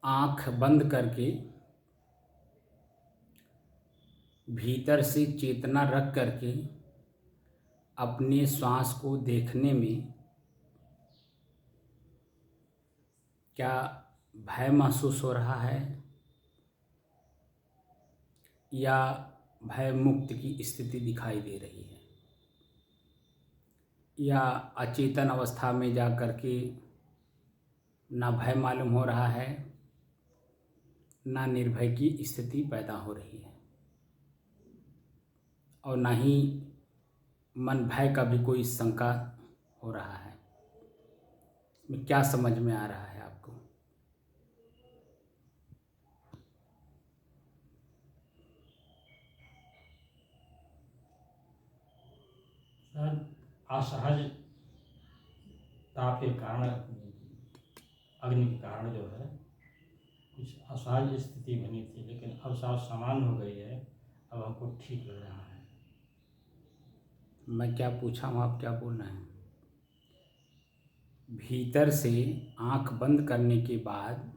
आँख बंद करके भीतर से चेतना रख करके अपने श्वास को देखने में क्या भय महसूस हो रहा है या भय मुक्त की स्थिति दिखाई दे रही है, या अचेतन अवस्था में जा कर के ना भय मालूम हो रहा है ना निर्भय की स्थिति पैदा हो रही है, और ना ही मन भय का भी कोई शंका हो रहा है। इसमें क्या समझ में आ रहा है आपको? सर, असहजता के कारण, अग्नि के कारण जो है कुछ असहज स्थिति बनी थी, लेकिन अब साफ सामान्य हो गई है। अब हमको ठीक लग रहा है। मैं क्या पूछा हूँ, आप क्या बोल रहे हैं? भीतर से आंख बंद करने के बाद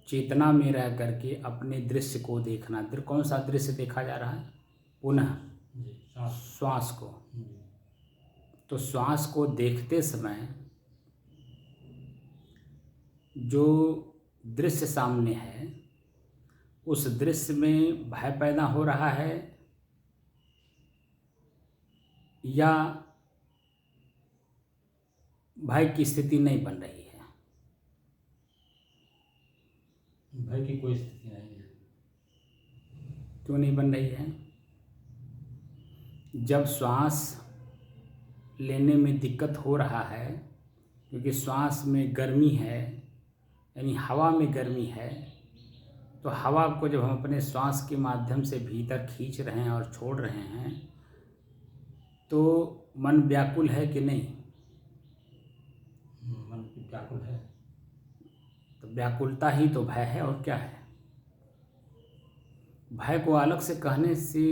चेतना में रह करके अपने दृश्य को देखना। कौन सा दृश्य देखा जा रहा है? पुनः जी, सांस। श्वास को। जी। तो श्वास को देखते समय जो दृश्य सामने है उस दृश्य में भय पैदा हो रहा है या भय की स्थिति नहीं बन रही है? भय की कोई स्थिति नहीं है। क्यों नहीं बन रही है? जब श्वास लेने में दिक्कत हो रहा है क्योंकि श्वास में गर्मी है, यानी हवा में गर्मी है, तो हवा को जब हम अपने श्वास के माध्यम से भीतर खींच रहे हैं और छोड़ रहे हैं तो मन व्याकुल है कि नहीं? मन व्याकुल है। तो व्याकुलता ही तो भय है, और क्या है? भय को अलग से कहने से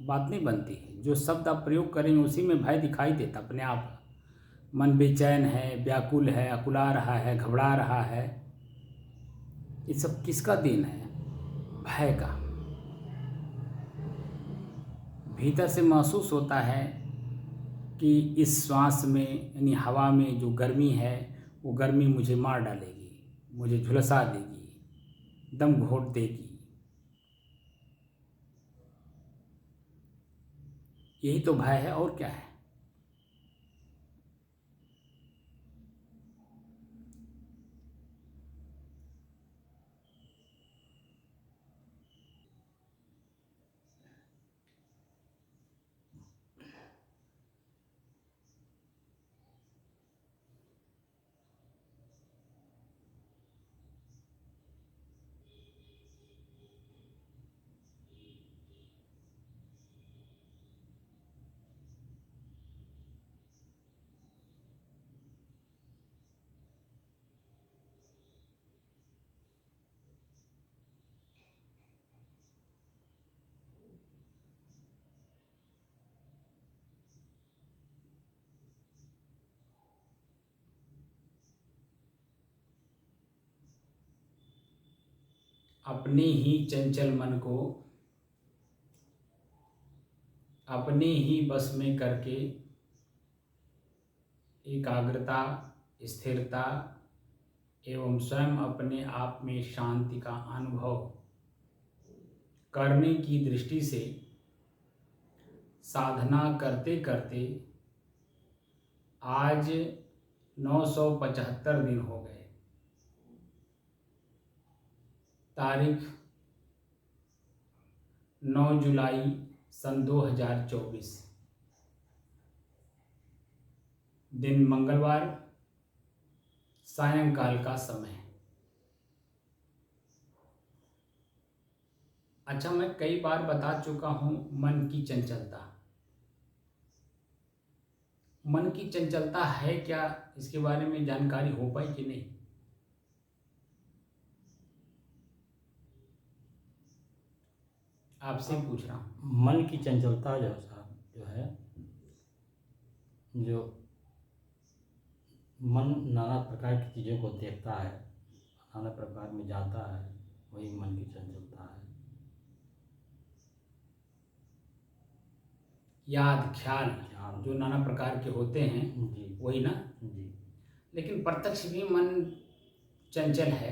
बात नहीं बनती है। जो शब्द आप प्रयोग करेंगे उसी में भय दिखाई देता अपने आप। मन बेचैन है, व्याकुल है, अकुला रहा है, घबरा रहा है, ये सब किसका देन है? भय का। भीतर से महसूस होता है कि इस श्वास में यानी हवा में जो गर्मी है वो गर्मी मुझे मार डालेगी, मुझे झुलसा देगी, दम घोट देगी। यही तो भय है, और क्या है? अपने ही चंचल मन को अपने ही बस में करके एकाग्रता, स्थिरता एवं स्वयं अपने आप में शांति का अनुभव करने की दृष्टि से साधना करते करते आज 975 दिन हो गए। तारीख 9 जुलाई सन 2024, दिन मंगलवार, सायंकाल का समय। अच्छा, मैं कई बार बता चुका हूँ मन की चंचलता। मन की चंचलता है क्या, इसके बारे में जानकारी हो पाई कि नहीं? आपसे पूछ रहा हूँ। मन की चंचलता जो है साहब, जो है, जो मन नाना प्रकार की चीज़ों को देखता है, नाना प्रकार में जाता है, वही मन की चंचलता है। याद ख्याल ख्याल। जो नाना प्रकार के होते हैं, जी वही ना। जी। लेकिन प्रत्यक्ष भी मन चंचल है,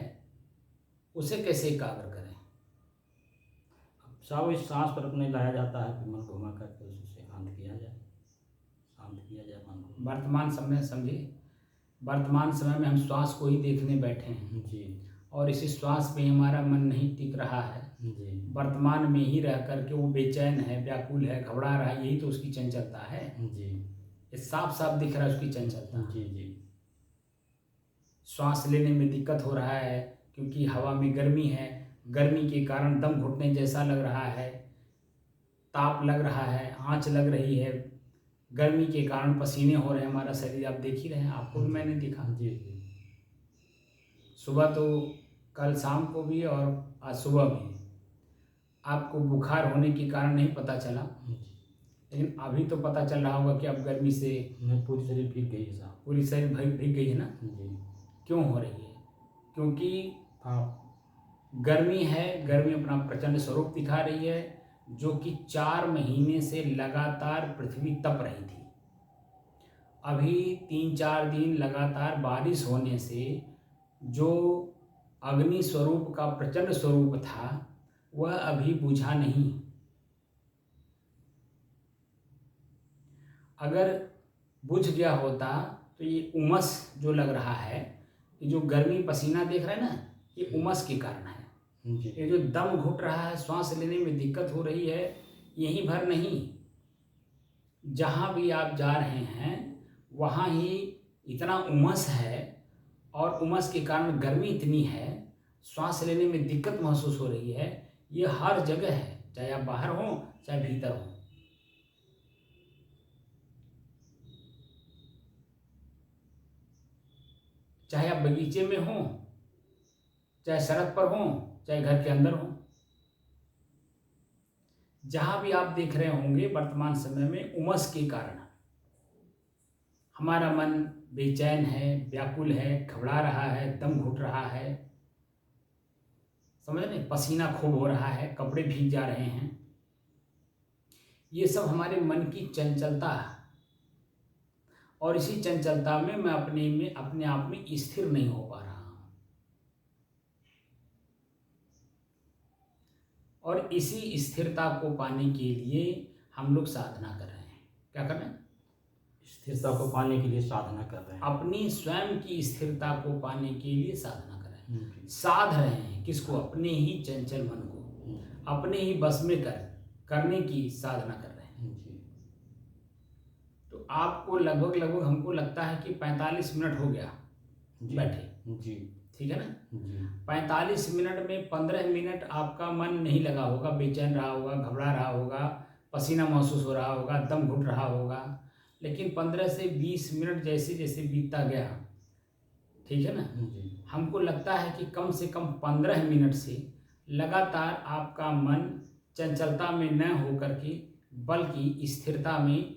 उसे कैसे एकाग्र करें? अब साहब इस सांस पर अपने लाया जाता है, फिर मन को घुमा करके उसे शांत किया जाए, शांत किया जाए मन को। वर्तमान समय समझिए, वर्तमान समय में हम श्वास को ही देखने बैठे हैं जी और इसी श्वास में हमारा मन नहीं टिक रहा है। जी वर्तमान में ही रह करके वो बेचैन है, व्याकुल है, घबरा रहा है, यही तो उसकी चंचलता है। जी ये साफ साफ दिख रहा है उसकी चंचलता। जी जी। श्वास लेने में दिक्कत हो रहा है क्योंकि हवा में गर्मी है, गर्मी के कारण दम घुटने जैसा लग रहा है, ताप लग रहा है, आँच लग रही है, गर्मी के कारण पसीने हो रहे हैं, हमारा शरीर आप देख ही रहे हैं, आपको भी मैंने देखा। जी जी। सुबह तो कल शाम को भी और आज सुबह भी आपको बुखार होने के कारण नहीं पता चला, लेकिन अभी तो पता चल रहा होगा कि अब गर्मी से मैं पूरी शरीर भीग गई है साहब। पूरी शरीर भीग गई है ना। जी। क्यों हो रही है? क्योंकि आप गर्मी है, गर्मी अपना प्रचंड स्वरूप दिखा रही है, जो कि 4 महीने से लगातार पृथ्वी तप रही थी। अभी 3-4 दिन लगातार बारिश होने से जो अग्नि स्वरूप का प्रचंड स्वरूप था वह अभी बुझा नहीं। अगर बुझ गया होता तो ये उमस जो लग रहा है, ये जो गर्मी पसीना देख रहे हैं ना, ये उमस के कारण है। जी ये जो दम घुट रहा है, श्वास लेने में दिक्कत हो रही है, यहीं भर नहीं, जहाँ भी आप जा रहे हैं वहाँ ही इतना उमस है और उमस के कारण गर्मी इतनी है, श्वास लेने में दिक्कत महसूस हो रही है। ये हर जगह है, चाहे आप बाहर हो चाहे भीतर हो। चाहे आप बगीचे में हो, चाहे सड़क पर हो, चाहे घर के अंदर हो, जहाँ भी आप देख रहे होंगे वर्तमान समय में उमस के कारण हमारा मन बेचैन है, व्याकुल है, घबरा रहा है, दम घुट रहा है, समझ रहे, पसीना खूब हो रहा है, कपड़े भीग जा रहे हैं। ये सब हमारे मन की चंचलता है और इसी चंचलता में मैं अपने आप में स्थिर नहीं हो पा रहा हूँ। और इसी स्थिरता को पाने के लिए हम लोग साधना कर रहे हैं। क्या कर रहे हैं? स्थिरता को पाने के लिए साधना कर रहे हैं। अपनी स्वयं की स्थिरता को पाने के लिए साधना कर रहे हैं। जी। साध रहे हैं किसको? अपने ही चंचल मन को अपने ही बस में करने की साधना कर रहे हैं। जी। तो आपको लगभग हमको लगता है कि 45 मिनट हो गया जी। बैठे, जी ठीक है ना। जी 45 मिनट में 15 मिनट आपका मन नहीं लगा होगा, बेचैन रहा होगा, घबरा रहा होगा, पसीना महसूस हो रहा होगा, दम घुट रहा होगा। लेकिन 15 से 20 मिनट जैसे जैसे बीतता गया, ठीक है ना, जी हमको लगता है कि कम से कम 15 मिनट से लगातार आपका मन चंचलता में न होकर के बल्कि स्थिरता में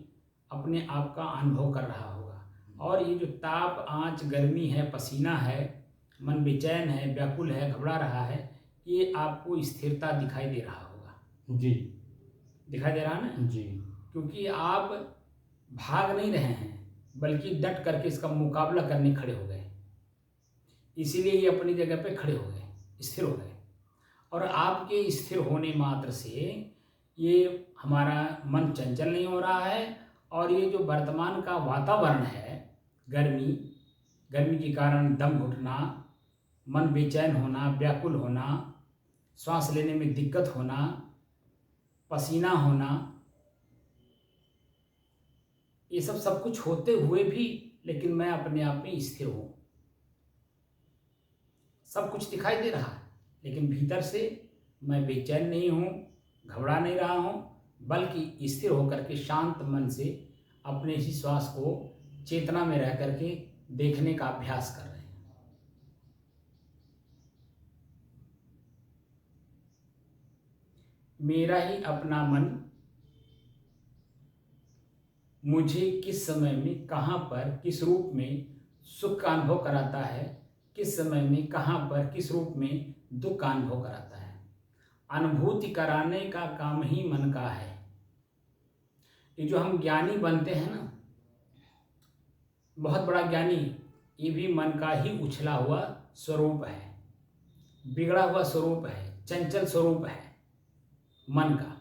अपने आप का अनुभव कर रहा होगा। और ये जो ताप, आँच, गर्मी है, पसीना है, मन बेचैन है, व्याकुल है, घबरा रहा है, ये आपको स्थिरता दिखाई दे रहा होगा। जी। दिखाई दे रहा है ना। जी। क्योंकि आप भाग नहीं रहे हैं बल्कि डट करके इसका मुकाबला करने खड़े हो गए, इसीलिए ये अपनी जगह पे खड़े हो गए, स्थिर हो गए। और आपके स्थिर होने मात्र से ये हमारा मन चंचल नहीं हो रहा है और ये जो वर्तमान का वातावरण है, गर्मी के कारण दम घुटना, मन बेचैन होना, व्याकुल होना, श्वास लेने में दिक्कत होना, पसीना होना, ये सब कुछ होते हुए भी लेकिन मैं अपने आप में स्थिर हूँ। सब कुछ दिखाई दे रहा है लेकिन भीतर से मैं बेचैन नहीं हूँ, घबरा नहीं रहा हूँ, बल्कि स्थिर होकर के शांत मन से अपने इसी श्वास को चेतना में रह करके देखने का अभ्यास कर रहे हैं। मेरा ही अपना मन मुझे किस समय में, कहाँ पर, किस रूप में सुख का अनुभव कराता है, किस समय में, कहाँ पर, किस रूप में दुख का अनुभव कराता है। अनुभूति कराने का काम ही मन का है। ये जो हम ज्ञानी बनते हैं ना, बहुत बड़ा ज्ञानी, ये भी मन का ही उछला हुआ स्वरूप है, बिगड़ा हुआ स्वरूप है, चंचल स्वरूप है मन का।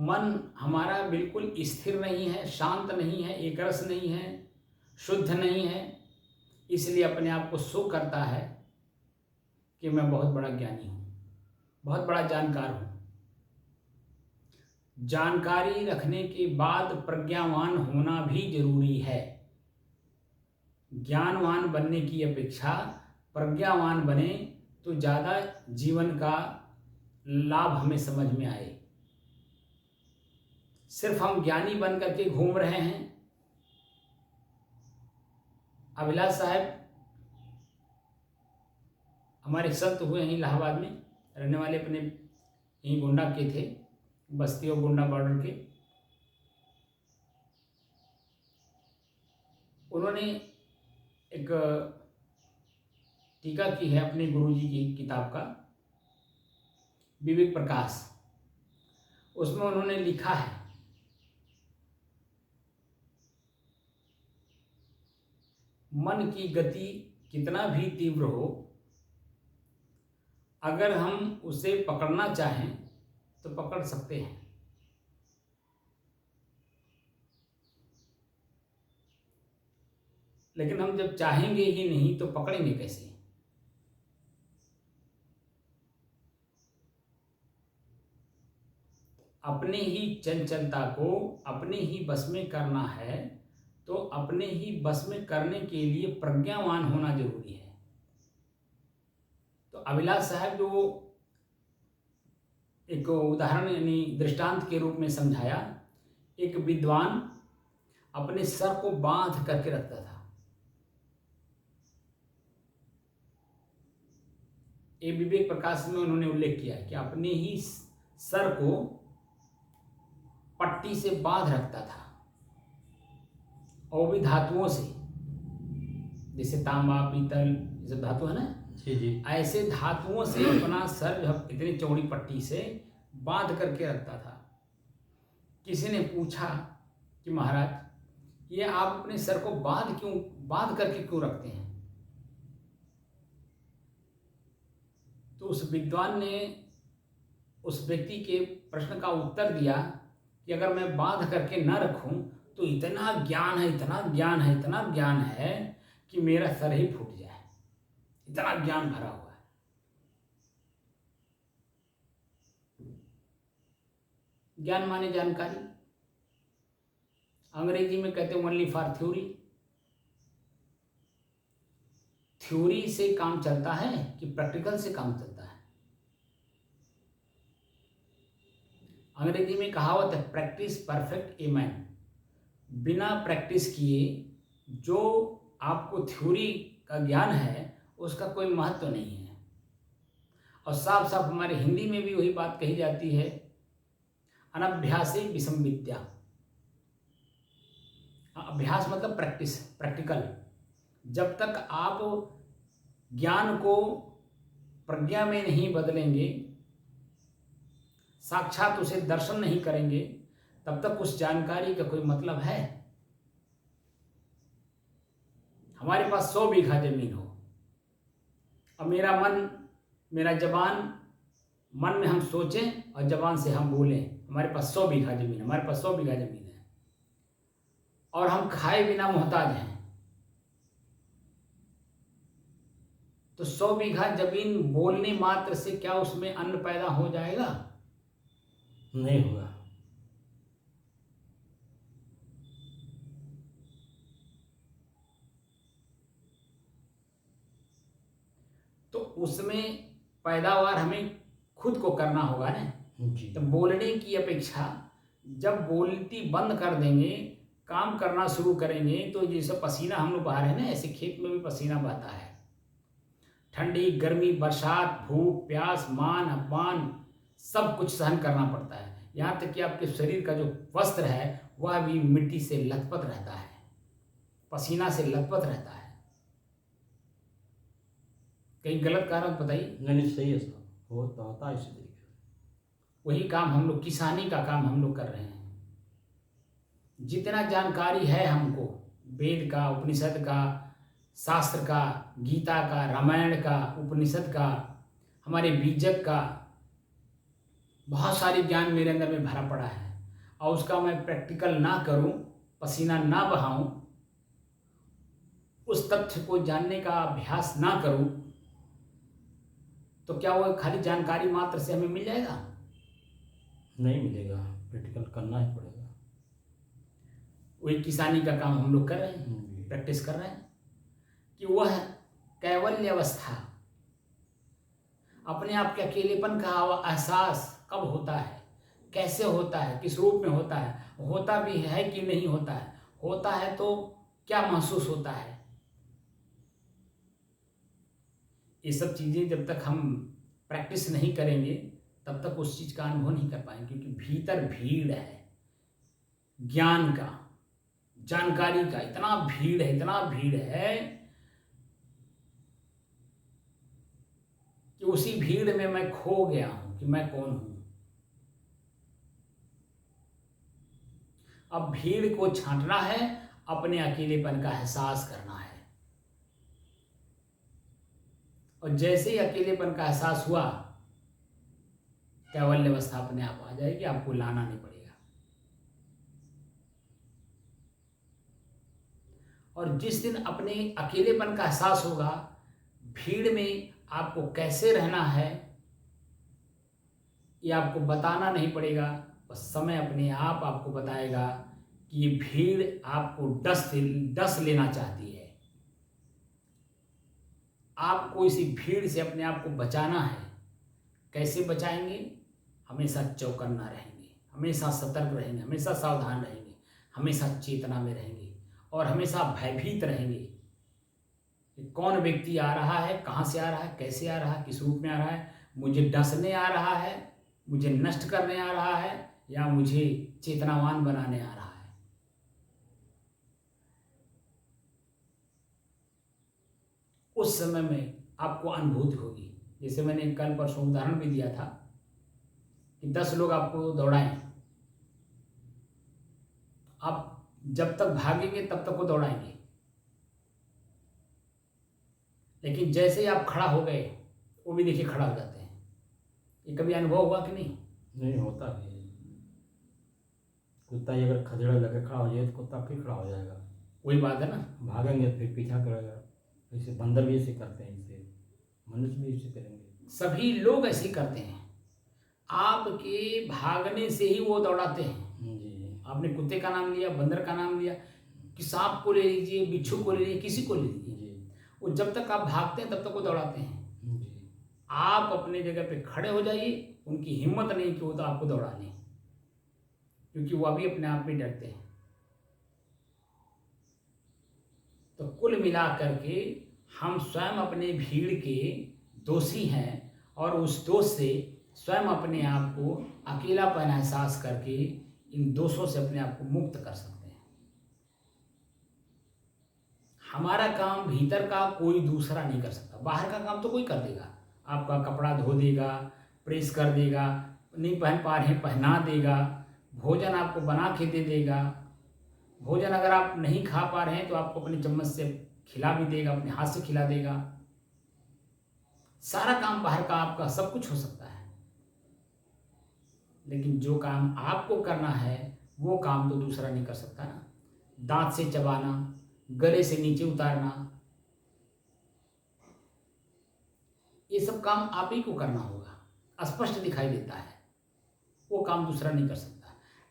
मन हमारा बिल्कुल स्थिर नहीं है, शांत नहीं है, एकरस नहीं है, शुद्ध नहीं है। इसलिए अपने आप को शो करता है कि मैं बहुत बड़ा ज्ञानी हूँ, बहुत बड़ा जानकार हूँ। जानकारी रखने के बाद प्रज्ञावान होना भी जरूरी है। ज्ञानवान बनने की अपेक्षा प्रज्ञावान बने तो ज़्यादा जीवन का लाभ हमें समझ में आए। सिर्फ हम ज्ञानी बन करके घूम रहे हैं। अभिलाष साहब हमारे संत हुए हैं, इलाहाबाद में रहने वाले, अपने यहीं गोंडा के थे, बस्ती और गोंडा बॉर्डर के। उन्होंने एक टीका की है अपने गुरुजी की किताब का, विवेक प्रकाश। उसमें उन्होंने लिखा है, मन की गति कितना भी तीव्र हो, अगर हम उसे पकड़ना चाहें तो पकड़ सकते हैं, लेकिन हम जब चाहेंगे ही नहीं तो पकड़ेंगे कैसे। अपने ही चंचलता को अपने ही बस में करना है, तो अपने ही बस में करने के लिए प्रज्ञावान होना जरूरी है। तो अभिलाष साहब जो एक उदाहरण यानी दृष्टांत के रूप में समझाया, एक विद्वान अपने सर को बांध करके रखता था। ये विवेक प्रकाश में उन्होंने उल्लेख किया कि अपने ही सर को पट्टी से बांध रखता था, और भी धातुओं से, जैसे तांबा, पीतल, ये सब धातु है ना, जी, ऐसे धातुओं से अपना सर जो इतनी चौड़ी पट्टी से बांध करके रखता था। किसी ने पूछा कि महाराज, ये आप अपने सर को बांध करके क्यों रखते हैं? तो उस विद्वान ने उस व्यक्ति के प्रश्न का उत्तर दिया कि अगर मैं बांध करके न रखूं तो इतना ज्ञान है, इतना ज्ञान है, इतना ज्ञान है कि मेरा सर ही फूट जाए, इतना ज्ञान भरा हुआ है। ज्ञान माने जानकारी, अंग्रेजी में कहते हैं ओनली फॉर थ्योरी। थ्योरी से काम चलता है कि प्रैक्टिकल से काम चलता है? अंग्रेजी में कहावत है, प्रैक्टिस परफेक्ट ए मैन। बिना प्रैक्टिस किए जो आपको थ्योरी का ज्ञान है उसका कोई महत्व नहीं है। और साफ साफ हमारे हिंदी में भी वही बात कही जाती है, अनभ्यासे विषम विद्या। अभ्यास मतलब प्रैक्टिस, प्रैक्टिकल। जब तक आप ज्ञान को प्रज्ञा में नहीं बदलेंगे, साक्षात उसे दर्शन नहीं करेंगे, तब तक उस जानकारी का कोई मतलब है? हमारे पास 100 बीघा जमीन हो और मेरा मन, मेरा जबान, मन में हम सोचें और जबान से हम बोलें, हमारे पास 100 बीघा जमीन है, हमारे पास 100 बीघा जमीन है, और हम खाए बिना मोहताज हैं, तो 100 बीघा जमीन बोलने मात्र से क्या उसमें अन्न पैदा हो जाएगा? नहीं होगा। तो उसमें पैदावार हमें खुद को करना होगा ना। जी, तो बोलने की अपेक्षा जब बोलती बंद कर देंगे, काम करना शुरू करेंगे तो जैसे पसीना हम लोग बहा रहे हैं ना, ऐसे खेत में भी पसीना बहता है। ठंडी, गर्मी, बरसात, भूख, प्यास, मान, अपमान सब कुछ सहन करना पड़ता है। यहाँ तक कि आपके शरीर का जो वस्त्र है वह भी मिट्टी से लथपथ रहता है, पसीना से लथपथ रहता है। कहीं गलत कह रहा हूँ बताइए? नहीं, सही है साहब, होता है इसी तरीके से। वही काम हम लोग, किसानी का काम हम लोग कर रहे हैं। जितना जानकारी है हमको वेद का, उपनिषद का, शास्त्र का, गीता का, रामायण का, उपनिषद का, हमारे बीजक का, बहुत सारी ज्ञान मेरे अंदर में भरा पड़ा है, और उसका मैं प्रैक्टिकल ना करूं, पसीना ना बहाऊं, उस तथ्य को जानने का अभ्यास ना करूं, तो क्या वो खाली जानकारी मात्र से हमें मिल जाएगा? नहीं मिलेगा, प्रैक्टिकल करना ही पड़ेगा। वही किसानी का काम हम लोग कर रहे हैं, प्रैक्टिस कर रहे हैं कि वह कैवल्य अवस्था, अपने आप के अकेलेपन का एहसास कब होता है, कैसे होता है, किस रूप में होता है, होता भी है कि नहीं होता है, होता है तो क्या महसूस होता है। ये सब चीज़ें जब तक हम प्रैक्टिस नहीं करेंगे तब तक उस चीज़ का अनुभव नहीं कर पाएंगे, क्योंकि भीतर भीड़ है ज्ञान का, जानकारी का, इतना भीड़ है, इतना भीड़ है कि उसी भीड़ में मैं खो गया हूं कि मैं कौन हूं। अब भीड़ को छांटना है, अपने अकेलेपन का एहसास करना है, और जैसे ही अकेलेपन का एहसास हुआ कैवल्य अवस्था अपने आप आ जाएगी, आपको लाना नहीं पड़ेगा। और जिस दिन अपने अकेलेपन का एहसास होगा, भीड़ में आपको कैसे रहना है ये आपको बताना नहीं पड़ेगा, बस समय अपने आप आपको बताएगा कि ये भीड़ आपको डस लेना चाहती है। आपको इसी भीड़ से अपने आप को बचाना है। कैसे बचाएंगे? हमेशा चौकन्ना रहेंगे, हमेशा सतर्क रहेंगे, हमेशा सावधान रहेंगे, हमेशा चेतना में रहेंगे, और हमेशा भयभीत रहेंगे कि कौन व्यक्ति आ रहा है, कहाँ से आ रहा है, कैसे आ रहा है, किस रूप में आ रहा है, मुझे डसने आ रहा है, मुझे नष्ट करने आ रहा है, या मुझे चेतनावान बनाने आ रहा है। उस समय में आपको अनुभूति होगी। जैसे मैंने कल परसों उदाहरण भी दिया था कि 10 लोग आपको दौड़ाएं, आप जब तक भागेंगे तब तक वो दौड़ाएंगे, लेकिन जैसे ही आप खड़ा हो गए वो भी देखिए खड़ा हो जाते हैं। ये कभी अनुभव हुआ कि नहीं? नहीं होता है। कुत्ता ही अगर खदेड़ा लगे खड़ा हो जाए तो कुत्ता फिर खड़ा हो जाएगा। वही बात है ना, भागेंगे फिर पीछा करेगा। ऐसे बंदर भी ऐसे करते हैं, इसे मनुष्य भी ऐसे करेंगे। सभी लोग ऐसे ही करते हैं। आपके भागने से ही वो दौड़ाते हैं। जी। आपने कुत्ते का नाम लिया, बंदर का नाम लिया, कि सांप को ले लीजिए, बिच्छू को ले लीजिए, किसी को ले लीजिए, वो जब तक आप भागते हैं तब तक वो दौड़ाते हैं। जी। आप अपने जगह पे खड़े हो जाइए, उनकी हिम्मत नहीं कि वो तो आपको दौड़ा लें, क्योंकि वो अभी अपने आप में डरते हैं। तो कुल मिला करके हम स्वयं अपने भीड़ के दोषी हैं, और उस दोष से स्वयं अपने आप को अकेलापन एहसास करके इन दोषों से अपने आप को मुक्त कर सकते हैं। हमारा काम भीतर का कोई दूसरा नहीं कर सकता, बाहर का काम तो कोई कर देगा, आपका कपड़ा धो देगा, प्रेस कर देगा, नहीं पहन पा रहे पहना देगा, भोजन आपको बना के दे देगा, भोजन अगर आप नहीं खा पा रहे हैं तो आपको अपने चम्मच से खिला भी देगा, अपने हाथ से खिला देगा। सारा काम बाहर का आपका सब कुछ हो सकता है, लेकिन जो काम आपको करना है वो काम तो दूसरा नहीं कर सकता ना। दांत से चबाना, गले से नीचे उतारना, ये सब काम आप ही को करना होगा। स्पष्ट दिखाई देता है, वो काम दूसरा नहीं कर सकता।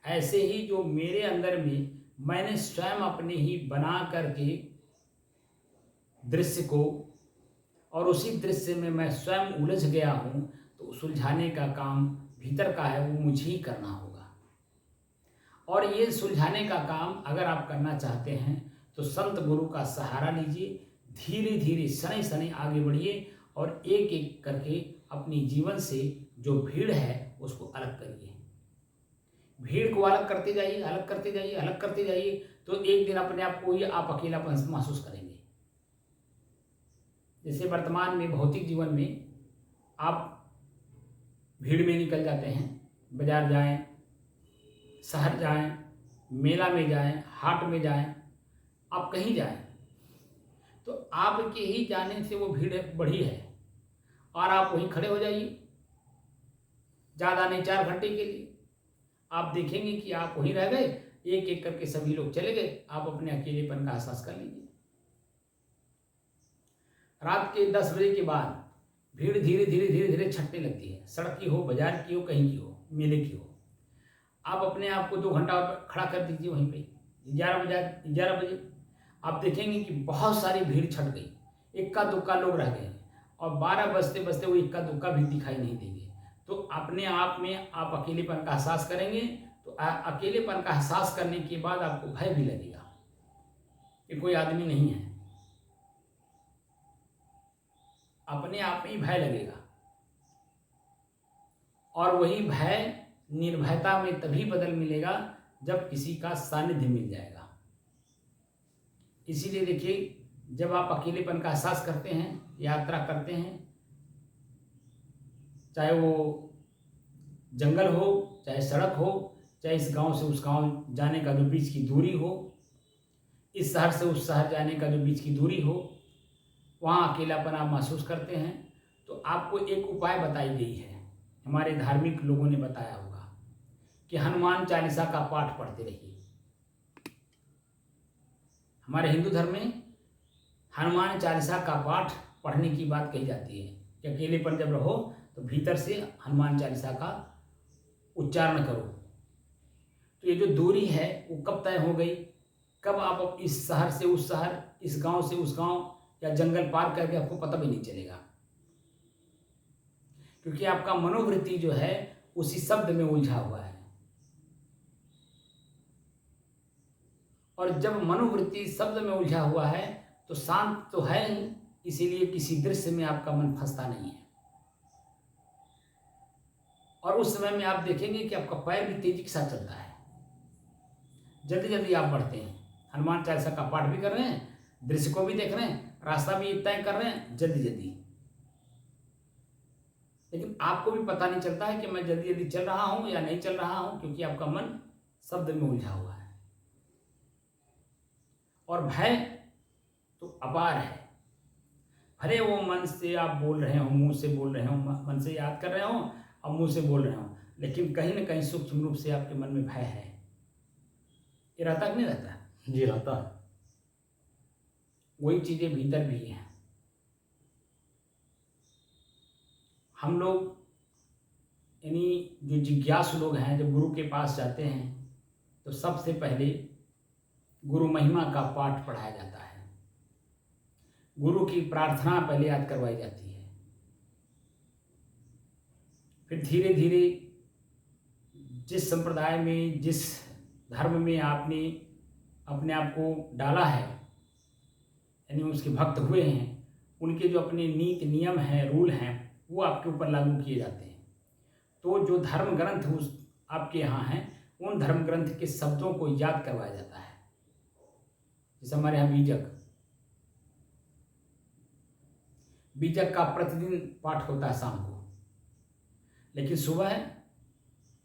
ऐसे ही जो मेरे अंदर में मैंने स्वयं अपने ही बना करके दृश्य को, और उसी दृश्य में मैं स्वयं उलझ गया हूँ, तो सुलझाने का काम भीतर का है वो मुझे ही करना होगा। और ये सुलझाने का काम अगर आप करना चाहते हैं तो संत गुरु का सहारा लीजिए, धीरे धीरे शनै शनै आगे बढ़िए और एक एक करके अपनी जीवन से जो भीड़ है उसको अलग करिए। भीड़ को अलग करते जाइए, अलग करते जाइए, अलग करते जाइए, तो एक दिन अपने आप को ही आप अकेलापन महसूस करेंगे। जैसे वर्तमान में भौतिक जीवन में आप भीड़ में निकल जाते हैं, बाजार जाएं, शहर जाएं, मेला में जाएं, हाट में जाएं, आप कहीं जाएं, तो आपके ही जाने से वो भीड़ बढ़ी है और आप वहीं खड़े हो जाइए, ज़्यादा नहीं 4 घंटे के लिए। आप देखेंगे कि आप वहीं रह गए, एक एक करके सभी लोग चले गए, आप अपने अकेलेपन का एहसास कर लीजिए। रात के 10 बजे के बाद भीड़ धीरे धीरे धीरे धीरे छटने लगती है, सड़क की हो, बाजार की हो, कहीं की हो, मेले की हो। आप अपने आप को 2 घंटा खड़ा कर दीजिए वहीं पे, 11 बजे आप देखेंगे कि बहुत सारी भीड़ छट गई, इक्का दुक्का लोग रह गए और 12 बजते बजते वो इक्का दुक्का भी दिखाई नहीं देंगे। तो अपने आप में आप अकेलेपन का एहसास करेंगे, तो अकेलेपन का एहसास करने के बाद आपको भय भी लगेगा कि कोई आदमी नहीं है, अपने आप में ही भय लगेगा। और वही भय निर्भयता में तभी बदल मिलेगा जब किसी का सानिध्य मिल जाएगा। इसीलिए देखिए, जब आप अकेलेपन का एहसास करते हैं, यात्रा करते हैं, चाहे वो जंगल हो, चाहे सड़क हो, चाहे इस गांव से उस गांव जाने का जो बीच की दूरी हो, इस शहर से उस शहर जाने का जो बीच की दूरी हो, वहाँ अकेलापन आप महसूस करते हैं, तो आपको एक उपाय बताई गई है, हमारे धार्मिक लोगों ने बताया होगा कि हनुमान चालीसा का पाठ पढ़ते रहिए। हमारे हिंदू धर्म में हनुमान चालीसा का पाठ पढ़ने की बात कही जाती है कि अकेलेपन जब रहो तो भीतर से हनुमान चालीसा का उच्चारण करो। तो ये जो दूरी है वो कब तय हो गई, कब आप इस शहर से उस शहर, इस गांव से उस गांव या जंगल पार करके आपको पता भी नहीं चलेगा, क्योंकि आपका मनोवृत्ति जो है उसी शब्द में उलझा हुआ है। और जब मनोवृत्ति शब्द में उलझा हुआ है तो शांत तो है नहीं, इसीलिए किसी दृश्य में आपका मन फंसता नहीं है। और उस समय में आप देखेंगे कि आपका पैर भी तेजी के साथ चलता है, जल्दी जल्दी आप बढ़ते हैं। हनुमान चालीसा का पाठ भी कर रहे हैं, दृश्य को भी देख रहे हैं, रास्ता भी तय कर रहे हैं जल्दी जल्दी, लेकिन आपको भी पता नहीं चलता है कि मैं जल्दी जल्दी चल रहा हूं या नहीं चल रहा हूं, क्योंकि आपका मन शब्द में उलझा हुआ है। और भय तो अपार है, भले वो मन से आप बोल रहे हो, मुंह से बोल रहे हो, मन से याद कर रहे हो और मुंह से बोल रहे हो, लेकिन कहीं ना कहीं सूक्ष्म रूप से आपके मन में भय है। ये रहता कि नहीं रहता? जी रहता है। वही चीजें भीतर भी हैं। हम लोग यानी जो जिज्ञासु लोग हैं, जब गुरु के पास जाते हैं तो सबसे पहले गुरु महिमा का पाठ पढ़ाया जाता है, गुरु की प्रार्थना पहले याद करवाई जाती है। फिर धीरे धीरे जिस संप्रदाय में, जिस धर्म में आपने अपने आप को डाला है, यानी उसके भक्त हुए हैं, उनके जो अपने नीति नियम हैं, रूल हैं, वो आपके ऊपर लागू किए जाते हैं। तो जो धर्म ग्रंथ उस आपके यहाँ हैं, उन धर्म ग्रंथ के शब्दों को याद करवाया जाता है। जैसे हमारे यहाँ बीजक का प्रतिदिन पाठ होता है शाम को, लेकिन सुबह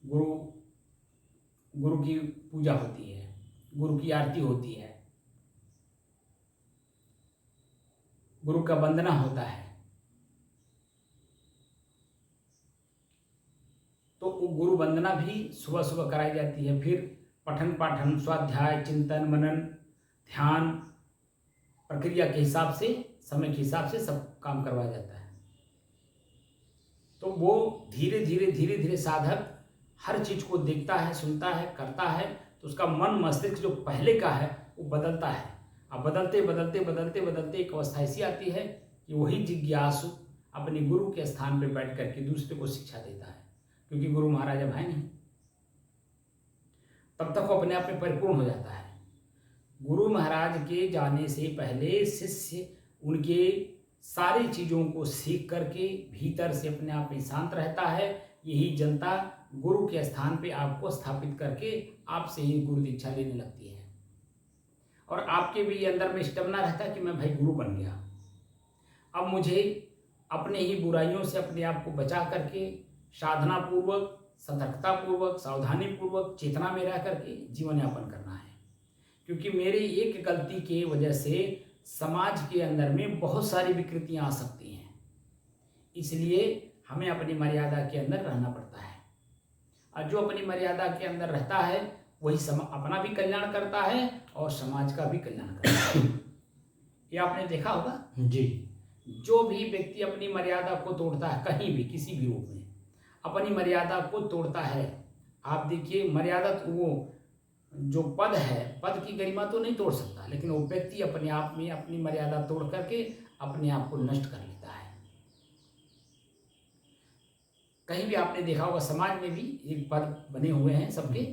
गुरु की पूजा होती है, गुरु की आरती होती है, गुरु का वंदना होता है। तो वो गुरु वंदना भी सुबह सुबह कराई जाती है। फिर पठन पाठन, स्वाध्याय, चिंतन, मनन, ध्यान, प्रक्रिया के हिसाब से, समय के हिसाब से सब काम करवाया जाता है। तो वो धीरे धीरे धीरे धीरे साधक हर चीज को देखता है, सुनता है, करता है, तो उसका मन मस्तिष्क जो पहले का है वो बदलता है। अब बदलते बदलते बदलते बदलते एक अवस्था ऐसी आती है कि वही जिज्ञासु अपने गुरु के स्थान पर बैठ करके दूसरे को शिक्षा देता है, क्योंकि गुरु महाराज अब है नहीं। तब तक वो अपने आप में परिपूर्ण हो जाता है। गुरु महाराज के जाने से पहले शिष्य उनके सारी चीज़ों को सीख करके भीतर से अपने आप में शांत रहता है। यही जनता गुरु के स्थान पे आपको स्थापित करके आपसे ही गुरु दीक्षा लेने लगती है, और आपके भी अंदर में स्टेमिना रहता है कि मैं भाई गुरु बन गया, अब मुझे अपने ही बुराइयों से अपने आप को बचा करके साधना पूर्वक, सतर्कता पूर्वक, सावधानी पूर्वक, चेतना में रह करके जीवन यापन करना है। क्योंकि मेरी एक गलती के वजह से समाज के अंदर में बहुत सारी विकृतियां आ सकती हैं, इसलिए हमें अपनी मर्यादा के अंदर रहना पड़ता है। और जो अपनी मर्यादा के अंदर रहता है वही अपना भी कल्याण करता है और समाज का भी कल्याण करता है। ये आपने देखा होगा जी। जो भी व्यक्ति अपनी मर्यादा को तोड़ता है, कहीं भी किसी भी रूप में अपनी मर्यादा को तोड़ता है, आप देखिए मर्यादा तो वो जो पद है, पद की गरिमा तो नहीं तोड़ सकता, लेकिन वो व्यक्ति अपने आप में अपनी मर्यादा तोड़ करके अपने आप को नष्ट कर लेता है। कहीं भी आपने देखा होगा समाज में भी एक पद बने हुए हैं सबके,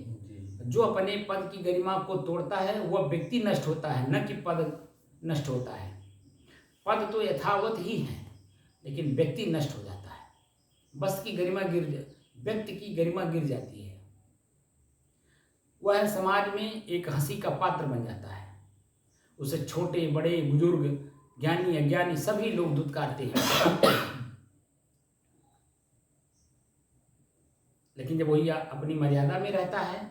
जो अपने पद की गरिमा को तोड़ता है वह व्यक्ति नष्ट होता है, न कि पद नष्ट होता है। पद तो यथावत ही है, लेकिन व्यक्ति नष्ट हो जाता है। वस्तु की गरिमा व्यक्ति की गरिमा गिर जाती है, वह समाज में एक हंसी का पात्र बन जाता है। उसे छोटे बड़े बुजुर्ग, ज्ञानी अज्ञानी सभी लोग धुतकारते हैं। लेकिन जब वही अपनी मर्यादा में रहता है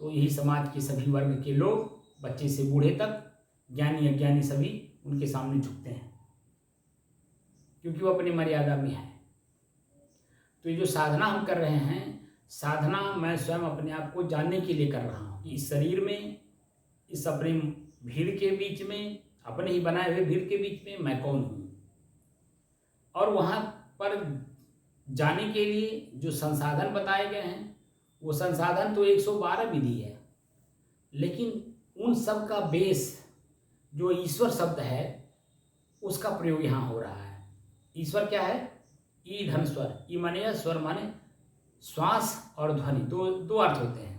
तो यही समाज के सभी वर्ग के लोग, बच्चे से बूढ़े तक, ज्ञानी अज्ञानी सभी उनके सामने झुकते हैं, क्योंकि वो अपनी मर्यादा में है। तो ये जो साधना हम कर रहे हैं, साधना मैं स्वयं अपने आप को जानने के लिए कर रहा हूँ कि इस शरीर में, इस अपनी भीड़ के बीच में, अपने ही बनाए हुए भीड़ के बीच में मैं कौन हूँ। और वहाँ पर जाने के लिए जो संसाधन बताए गए हैं, वो संसाधन तो 112 विधि है, लेकिन उन सब का बेस जो ईश्वर शब्द है उसका प्रयोग यहाँ हो रहा है। ईश्वर क्या है? ई धन स्वर। ई माने स्वर माने श्वास और ध्वनि, दो अर्थ होते हैं,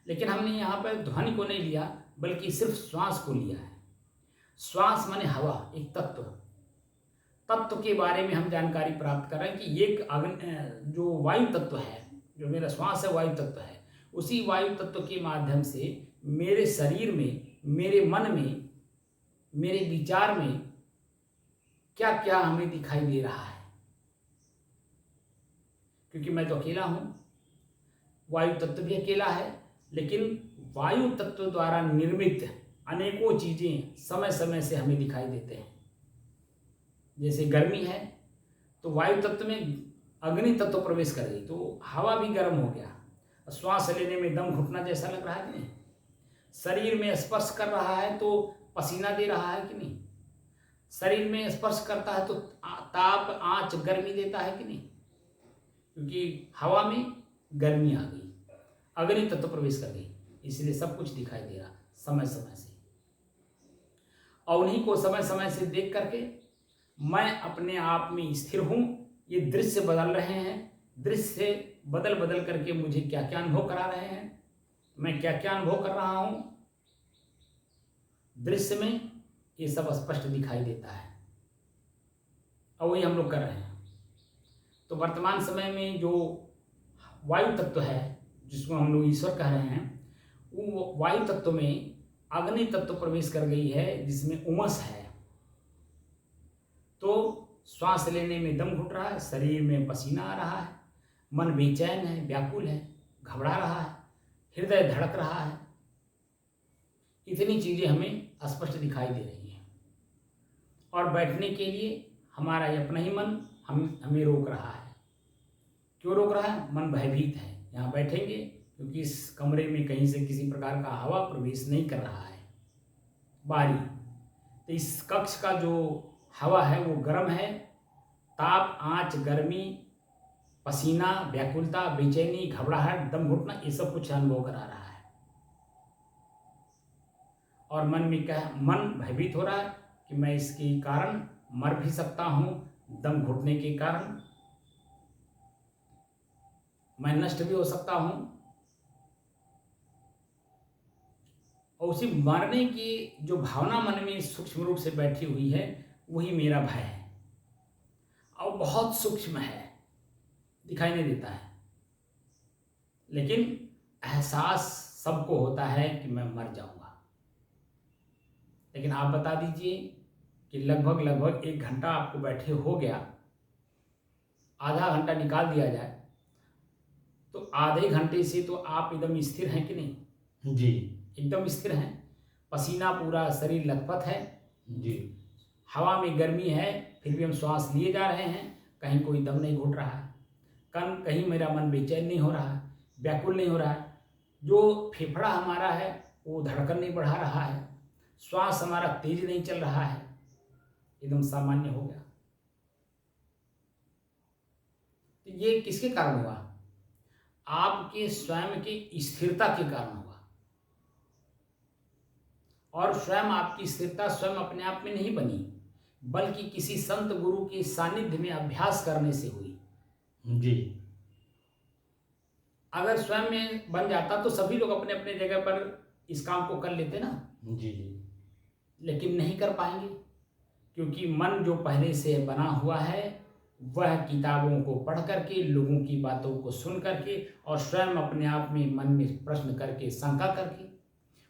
लेकिन हमने यहाँ पर ध्वनि को नहीं लिया बल्कि सिर्फ श्वास को लिया है। श्वास माने हवा, एक तत्व के बारे में हम जानकारी प्राप्त कर रहे हैं कि एक जो वायु तत्व है, जो मेरा श्वास है वायु तत्व है, उसी वायु तत्व के माध्यम से मेरे शरीर में, मेरे मन में, मेरे विचार में क्या क्या हमें दिखाई दे रहा है। क्योंकि मैं तो अकेला हूँ, वायु तत्व भी अकेला है, लेकिन वायु तत्व द्वारा निर्मित अनेकों चीज़ें समय समय से हमें दिखाई देते हैं। जैसे गर्मी है तो वायु तत्व में अग्नि तत्व प्रवेश कर गई तो हवा भी गर्म हो गया, श्वास लेने में दम घुटना जैसा लग रहा है कि नहीं। शरीर में स्पर्श कर रहा है तो पसीना दे रहा है कि नहीं। शरीर में स्पर्श करता है तो ताप, आँच, गर्मी देता है कि नहीं, क्योंकि हवा में गर्मी आ गई, अग्नि तत्व प्रवेश कर गई, इसलिए सब कुछ दिखाई दे रहा समय समय से। और उन्हीं को समय समय से देख करके मैं अपने आप में स्थिर हूँ। ये दृश्य बदल रहे हैं, दृश्य बदल बदल करके मुझे क्या क्या अनुभव करा रहे हैं, मैं क्या क्या अनुभव कर रहा हूँ, दृश्य में ये सब स्पष्ट दिखाई देता है, और वही हम लोग कर रहे हैं। तो वर्तमान समय में जो वायु तत्व है, जिसको हम लोग ईश्वर कह रहे हैं, वो वायु तत्व में अग्नि तत्व प्रवेश कर गई है, जिसमें उमस है। तो श्वास लेने में दम घुट रहा है, शरीर में पसीना आ रहा है, मन बेचैन है, व्याकुल है, घबरा रहा है, हृदय धड़क रहा है। इतनी चीज़ें हमें स्पष्ट दिखाई दे रही हैं। और बैठने के लिए हमारा ये अपना ही मन हमें रोक रहा है। क्यों रोक रहा है? मन भयभीत है। यहाँ बैठेंगे क्योंकि इस कमरे में कहीं से किसी प्रकार का हवा प्रवेश नहीं कर रहा है, बारी। तो इस कक्ष का जो हवा है वो गर्म है, ताप, आँच, गर्मी, पसीना, व्याकुलता, बेचैनी, घबराहट, दम घुटना, ये सब कुछ अनुभव करा रहा है। और मन में क्या है? मन भयभीत हो रहा है कि मैं इसके कारण मर भी सकता हूँ, दम घुटने के कारण मैं नष्ट भी हो सकता हूँ। और उसी मरने की जो भावना मन में सूक्ष्म रूप से बैठी हुई है, वही मेरा भय है। और बहुत सूक्ष्म है, दिखाई नहीं देता है, लेकिन एहसास सबको होता है कि मैं मर जाऊंगा। लेकिन आप बता दीजिए कि लगभग 1 घंटा आपको बैठे हो गया, आधा घंटा निकाल दिया जाए तो आधे घंटे से तो आप एकदम स्थिर हैं कि नहीं? जी एकदम स्थिर हैं, पसीना पूरा शरीर लथपथ है, जी हवा में गर्मी है, फिर भी हम श्वास लिए जा रहे हैं, कहीं कोई दम नहीं घुट रहा है, कहीं मेरा मन बेचैन नहीं हो रहा है, व्याकुल नहीं हो रहा है, जो फेफड़ा हमारा है वो धड़कन नहीं बढ़ा रहा है, श्वास हमारा तेज नहीं चल रहा है, एकदम सामान्य हो गया। तो ये किसके कारण हुआ? आपके स्वयं की स्थिरता के कारण हुआ। और स्वयं आपकी स्थिरता स्वयं अपने आप में नहीं बनी, बल्कि किसी संत गुरु के सानिध्य में अभ्यास करने से हुई। जी अगर स्वयं में बन जाता तो सभी लोग अपने अपने जगह पर इस काम को कर लेते ना, जी जी लेकिन नहीं कर पाएंगे, क्योंकि मन जो पहले से बना हुआ है वह किताबों को पढ़ करके, लोगों की बातों को सुन करके और स्वयं अपने आप में मन में प्रश्न करके, शंका करके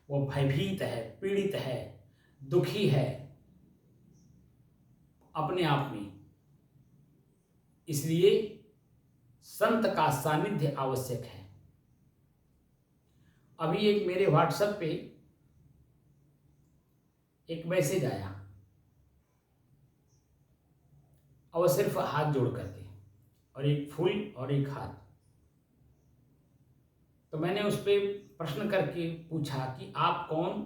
वो भयभीत है, पीड़ित है, दुखी है अपने आप में। इसलिए संत का सानिध्य आवश्यक है। अभी एक मेरे व्हाट्सएप पे एक मैसेज आया और सिर्फ हाथ जोड़ करके, और एक फूल और एक हाथ। तो मैंने उस पर प्रश्न करके पूछा कि आप कौन?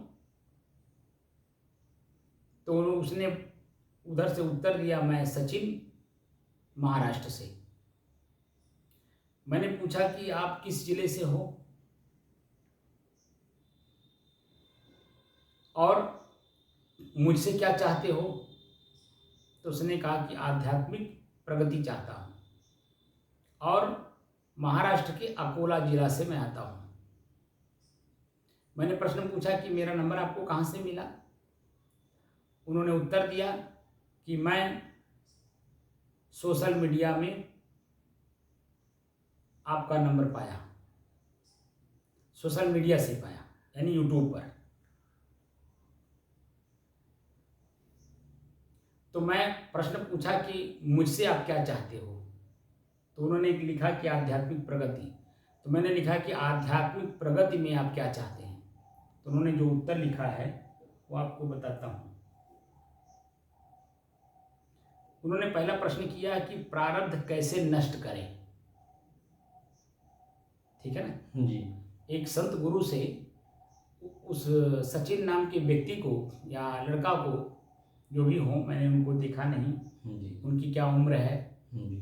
तो उसने उधर से उत्तर दिया, मैं सचिन, महाराष्ट्र से। मैंने पूछा कि आप किस जिले से हो और मुझसे क्या चाहते हो? तो उसने कहा कि आध्यात्मिक प्रगति चाहता हूँ और महाराष्ट्र के अकोला जिला से मैं आता हूँ। मैंने प्रश्न पूछा कि मेरा नंबर आपको कहाँ से मिला? उन्होंने उत्तर दिया कि मैं सोशल मीडिया में आपका नंबर पाया, सोशल मीडिया से पाया, यानी यूट्यूब पर। तो मैं प्रश्न पूछा कि मुझसे आप क्या चाहते हो? तो उन्होंने लिखा कि आध्यात्मिक प्रगति। तो मैंने लिखा कि आध्यात्मिक प्रगति में आप क्या चाहते हैं? तो उन्होंने जो उत्तर लिखा है वो आपको बताता हूँ। उन्होंने पहला प्रश्न किया कि प्रारब्ध कैसे नष्ट करें। ठीक है ना? जी एक संत गुरु से उस सचिन नाम के व्यक्ति को या लड़का को, जो भी हो, मैंने उनको देखा नहीं, जी उनकी क्या उम्र है जी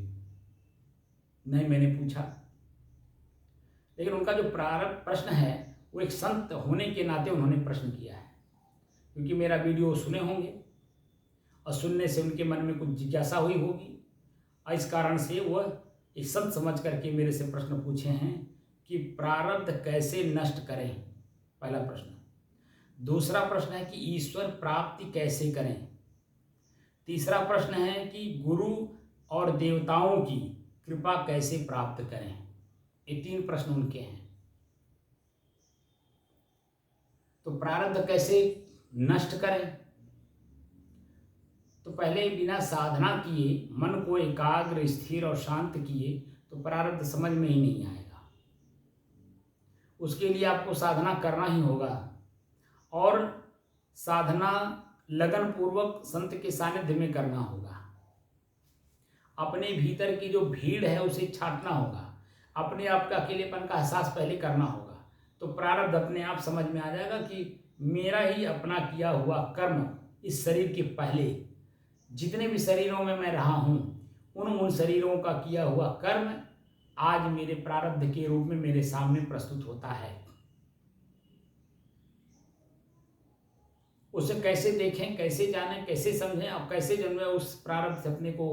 नहीं मैंने पूछा, लेकिन उनका जो प्रारंभ प्रश्न है वो एक संत होने के नाते उन्होंने प्रश्न किया है। क्योंकि मेरा वीडियो सुने होंगे और सुनने से उनके मन में कुछ जिज्ञासा हुई होगी, और इस कारण से वह एक संत समझ करके मेरे से प्रश्न पूछे हैं कि प्रारब्ध कैसे नष्ट करें, पहला प्रश्न। दूसरा प्रश्न है कि ईश्वर प्राप्ति कैसे करें। तीसरा प्रश्न है कि गुरु और देवताओं की कृपा कैसे प्राप्त करें। ये 3 प्रश्न उनके हैं। तो प्रारब्ध कैसे नष्ट करें? तो पहले बिना साधना किए, मन को एकाग्र, स्थिर और शांत किए तो प्रारब्ध समझ में ही नहीं आएगा। उसके लिए आपको साधना करना ही होगा, और साधना लगन पूर्वक संत के सानिध्य में करना होगा। अपने भीतर की जो भीड़ है उसे छांटना होगा, अपने आप का अकेलेपन का एहसास पहले करना होगा। तो प्रारब्ध अपने आप समझ में आ जाएगा कि मेरा ही अपना किया हुआ कर्म इस शरीर के पहले जितने भी शरीरों में मैं रहा हूँ, उन शरीरों का किया हुआ कर्म आज मेरे प्रारब्ध के रूप में मेरे सामने प्रस्तुत होता है। उसे कैसे देखें, कैसे जानें, कैसे समझें और कैसे जन्म उस प्रारब्ध से अपने को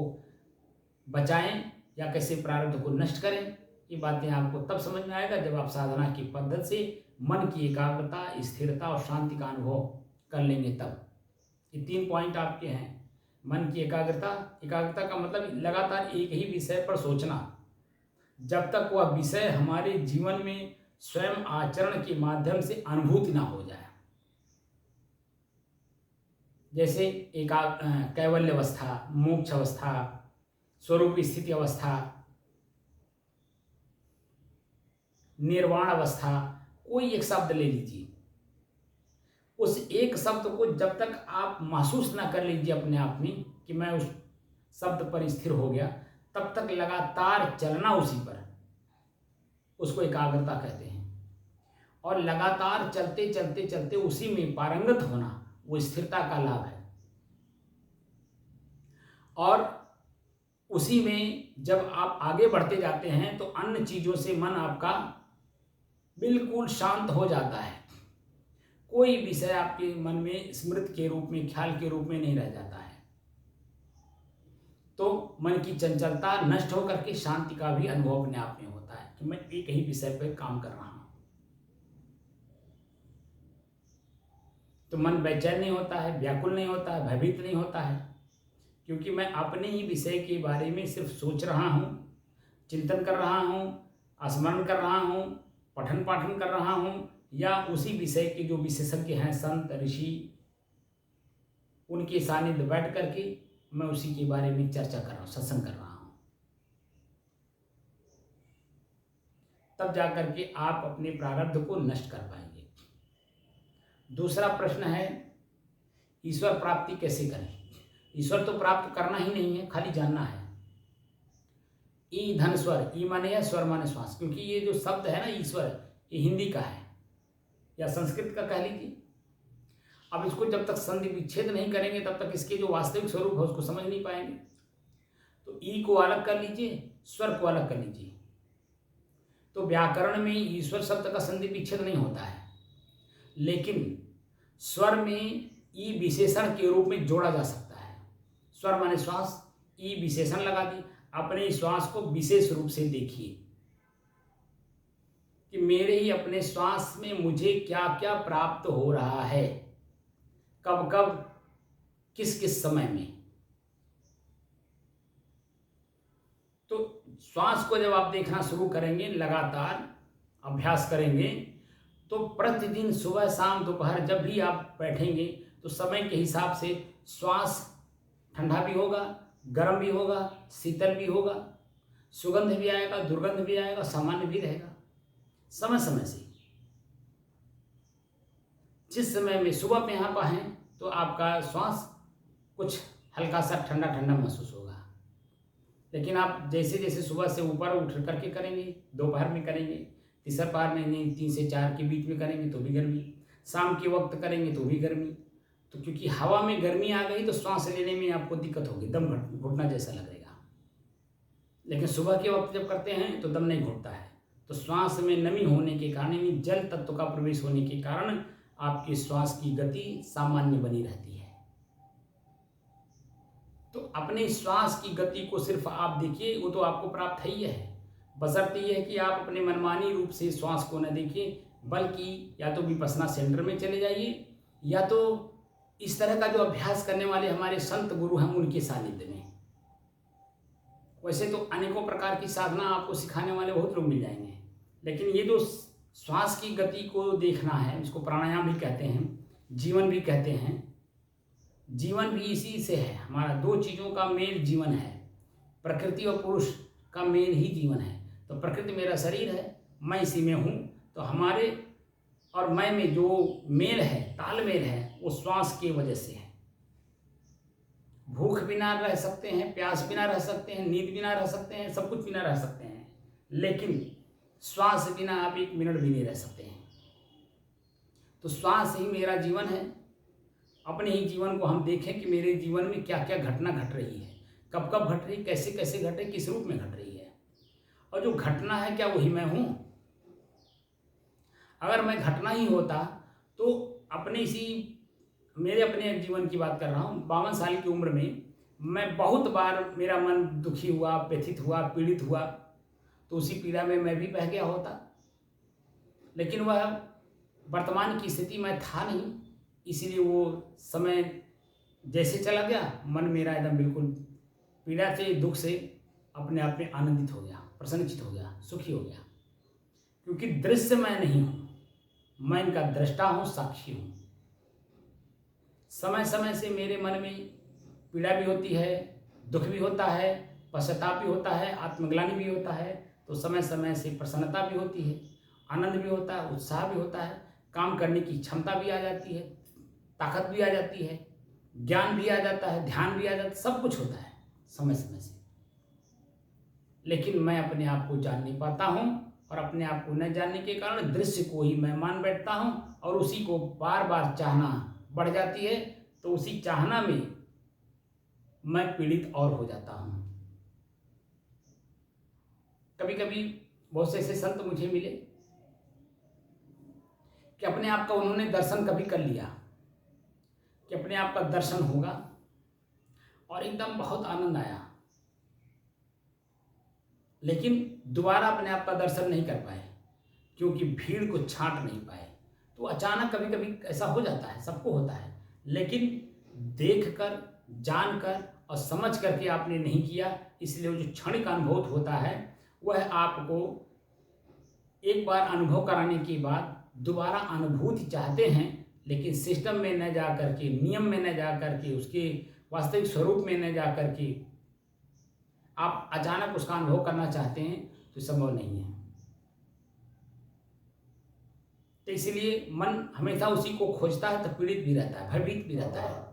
बचाएं या कैसे प्रारब्ध को नष्ट करें, ये बातें आपको तब समझ में आएगा जब आप साधना की पद्धति से मन की एकाग्रता, स्थिरता और शांति का अनुभव कर लेंगे तब। ये 3 पॉइंट आपके हैं। मन की एकाग्रता, एकाग्रता का मतलब लगातार एक ही विषय पर सोचना, जब तक वह विषय हमारे जीवन में स्वयं आचरण के माध्यम से अनुभूति ना हो जाए। जैसे कैवल्य अवस्था, मोक्ष अवस्था, स्वरूप स्थिति अवस्था, निर्वाण अवस्था, कोई एक शब्द ले लीजिए। उस एक शब्द को जब तक आप महसूस ना कर लीजिए अपने आप में कि मैं उस शब्द पर स्थिर हो गया, तब तक लगातार चलना उसी पर, उसको एकाग्रता कहते हैं। और लगातार चलते चलते चलते उसी में पारंगत होना, वो स्थिरता का लाभ है। और उसी में जब आप आगे बढ़ते जाते हैं तो अन्य चीज़ों से मन आपका बिल्कुल शांत हो जाता है। कोई विषय आपके मन में स्मृति के रूप में, ख्याल के रूप में नहीं रह जाता है। तो मन की चंचलता नष्ट होकर के शांति का भी अनुभव अपने आप में होता है कि मैं एक ही विषय पर काम कर रहा हूं। तो मन बेचैन नहीं होता है, व्याकुल नहीं होता है, भयभीत नहीं होता है, क्योंकि मैं अपने ही विषय के बारे में सिर्फ सोच रहा हूँ, चिंतन कर रहा हूँ, स्मरण कर रहा हूँ, पठन पाठन कर रहा हूँ, या उसी विषय के जो विशेषज्ञ हैं, संत ऋषि, उनके सानिध्य बैठ करके मैं उसी के बारे में चर्चा कर रहा हूँ, सत्संग कर रहा हूँ। तब जाकर के आप अपने प्रारब्ध को नष्ट कर पाएंगे। दूसरा प्रश्न है, ईश्वर प्राप्ति कैसे करें? ईश्वर तो प्राप्त करना ही नहीं है, खाली जानना है। ई धन स्वर, ई माने है, स्वर माने श्वास, क्योंकि ये जो शब्द है ना ईश्वर, ये हिंदी का है या संस्कृत का कह लीजिए। अब इसको जब तक संधि विच्छेद नहीं करेंगे तब तक इसके जो वास्तविक स्वरूप है उसको समझ नहीं पाएंगे। तो ई को अलग कर लीजिए, स्वर को अलग कर लीजिए। तो व्याकरण में ईश्वर शब्द का संधि विच्छेद नहीं होता है, लेकिन स्वर में ई विशेषण के रूप में जोड़ा जा सकता है। स्वर माने श्वास, ई विशेषण लगा दी। अपने श्वास को विशेष रूप से देखिए कि मेरे ही अपने श्वास में मुझे क्या क्या प्राप्त हो रहा है, कब कब, किस किस समय में। तो श्वास को जब आप देखना शुरू करेंगे, लगातार अभ्यास करेंगे, तो प्रतिदिन सुबह शाम दोपहर जब भी आप बैठेंगे तो समय के हिसाब से श्वास ठंडा भी होगा, गर्म भी होगा, शीतल भी होगा, सुगंध भी आएगा, दुर्गंध भी आएगा, सामान्य भी रहेगा। समय समय से जिस समय में सुबह में यहाँ पर हैं तो आपका श्वास कुछ हल्का सा ठंडा ठंडा महसूस होगा, लेकिन आप जैसे जैसे सुबह से ऊपर उठ करके करेंगे, दोपहर में करेंगे, तीसरा पहर में नहीं, 3 से 4 के बीच में करेंगे तो भी गर्मी, शाम के वक्त करेंगे तो भी गर्मी। तो क्योंकि हवा में गर्मी आ गई तो सांस लेने में आपको दिक्कत होगी, दम घुटना जैसा लगेगा। लेकिन सुबह के वक्त जब करते हैं तो दम नहीं घुटता है। तो श्वास में नमी होने के कारण, यानी जल तत्व का प्रवेश होने के कारण आपकी श्वास की गति सामान्य बनी रहती है। तो अपने श्वास की गति को सिर्फ आप देखिए, वो तो आपको प्राप्त ही है। बशर्ते यह है कि आप अपने मनमानी रूप से श्वास को न देखिए, बल्कि या तो विपश्यना सेंटर में चले जाइए, या तो इस तरह का जो अभ्यास करने वाले हमारे संत गुरु हैं उनके सानिध्य में। वैसे तो अनेकों प्रकार की साधना आपको सिखाने वाले बहुत लोग मिल जाएंगे, लेकिन ये जो श्वास की गति को देखना है, इसको प्राणायाम भी कहते हैं, जीवन भी कहते हैं। जीवन भी इसी से है, हमारा 2 चीज़ों का मेल जीवन है। प्रकृति और पुरुष का मेल ही जीवन है। तो प्रकृति मेरा शरीर है, मैं इसी में हूँ, तो हमारे और मैं में जो मेल है, तालमेल है, वो श्वास की वजह से है। भूख बिना रह सकते हैं, प्यास बिना रह सकते हैं, नींद बिना रह सकते हैं, सब कुछ बिना रह सकते हैं, लेकिन श्वास बिना आप 1 मिनट भी नहीं रह सकते हैं। तो श्वास ही मेरा जीवन है। अपने ही जीवन को हम देखें कि मेरे जीवन में क्या क्या घटना घट रही है, कब कब घट रही, कैसे कैसे घट रही, किस रूप में घट रही है, और जो घटना है क्या वही मैं हूँ। अगर मैं घटना ही होता तो अपने इसी, मेरे अपने जीवन की बात कर रहा हूँ, 52 साल की उम्र में मैं बहुत बार मेरा मन दुखी हुआ, व्यथित हुआ, पीड़ित हुआ, तो उसी पीड़ा में मैं भी बह गया होता। लेकिन वह वर्तमान की स्थिति में था नहीं, इसलिए वो समय जैसे चला गया, मन मेरा एकदम बिल्कुल पीड़ा से, दुख से अपने आप में आनंदित हो गया, प्रसन्नचित हो गया, सुखी हो गया। क्योंकि दृश्य मैं नहीं हूँ, मैं इनका दृष्टा हूँ, साक्षी हूँ। समय समय से मेरे मन में पीड़ा भी होती है, दुख भी होता है, पश्चाताप भी होता है, आत्मग्लानि भी होता है, तो समय समय से प्रसन्नता भी होती है, आनंद भी होता है, उत्साह भी होता है, काम करने की क्षमता भी आ जाती है, ताकत भी आ जाती है, ज्ञान भी आ जाता है, ध्यान भी आ जाता है, सब कुछ होता है समय समय से। लेकिन मैं अपने आप को जान नहीं पाता हूँ, और अपने आप को न जानने के कारण दृश्य को ही मैं मान बैठता हूँ, और उसी को बार बार चाहना बढ़ जाती है, तो उसी चाहना में मैं पीड़ित और हो जाता हूँ। कभी कभी बहुत से ऐसे संत मुझे मिले कि अपने आप का उन्होंने दर्शन कभी कर लिया कि अपने आप का दर्शन होगा, और एकदम बहुत आनंद आया, लेकिन दोबारा अपने आप का दर्शन नहीं कर पाए, क्योंकि भीड़ को छांट नहीं पाए। तो अचानक कभी कभी ऐसा हो जाता है, सबको होता है, लेकिन देखकर, जानकर और समझ करके आपने नहीं किया, इसलिए वो जो क्षणिक अनुभव होता है वह आपको एक बार अनुभव कराने के बाद दोबारा अनुभूति चाहते हैं, लेकिन सिस्टम में न जा करके, नियम में न जा करके, उसके वास्तविक स्वरूप में न जा करके आप अचानक उसका अनुभव करना चाहते हैं, तो संभव नहीं है। तो इसलिए मन हमेशा उसी को खोजता है, तो पीड़ित भी रहता है, भयभीत भी रहता है।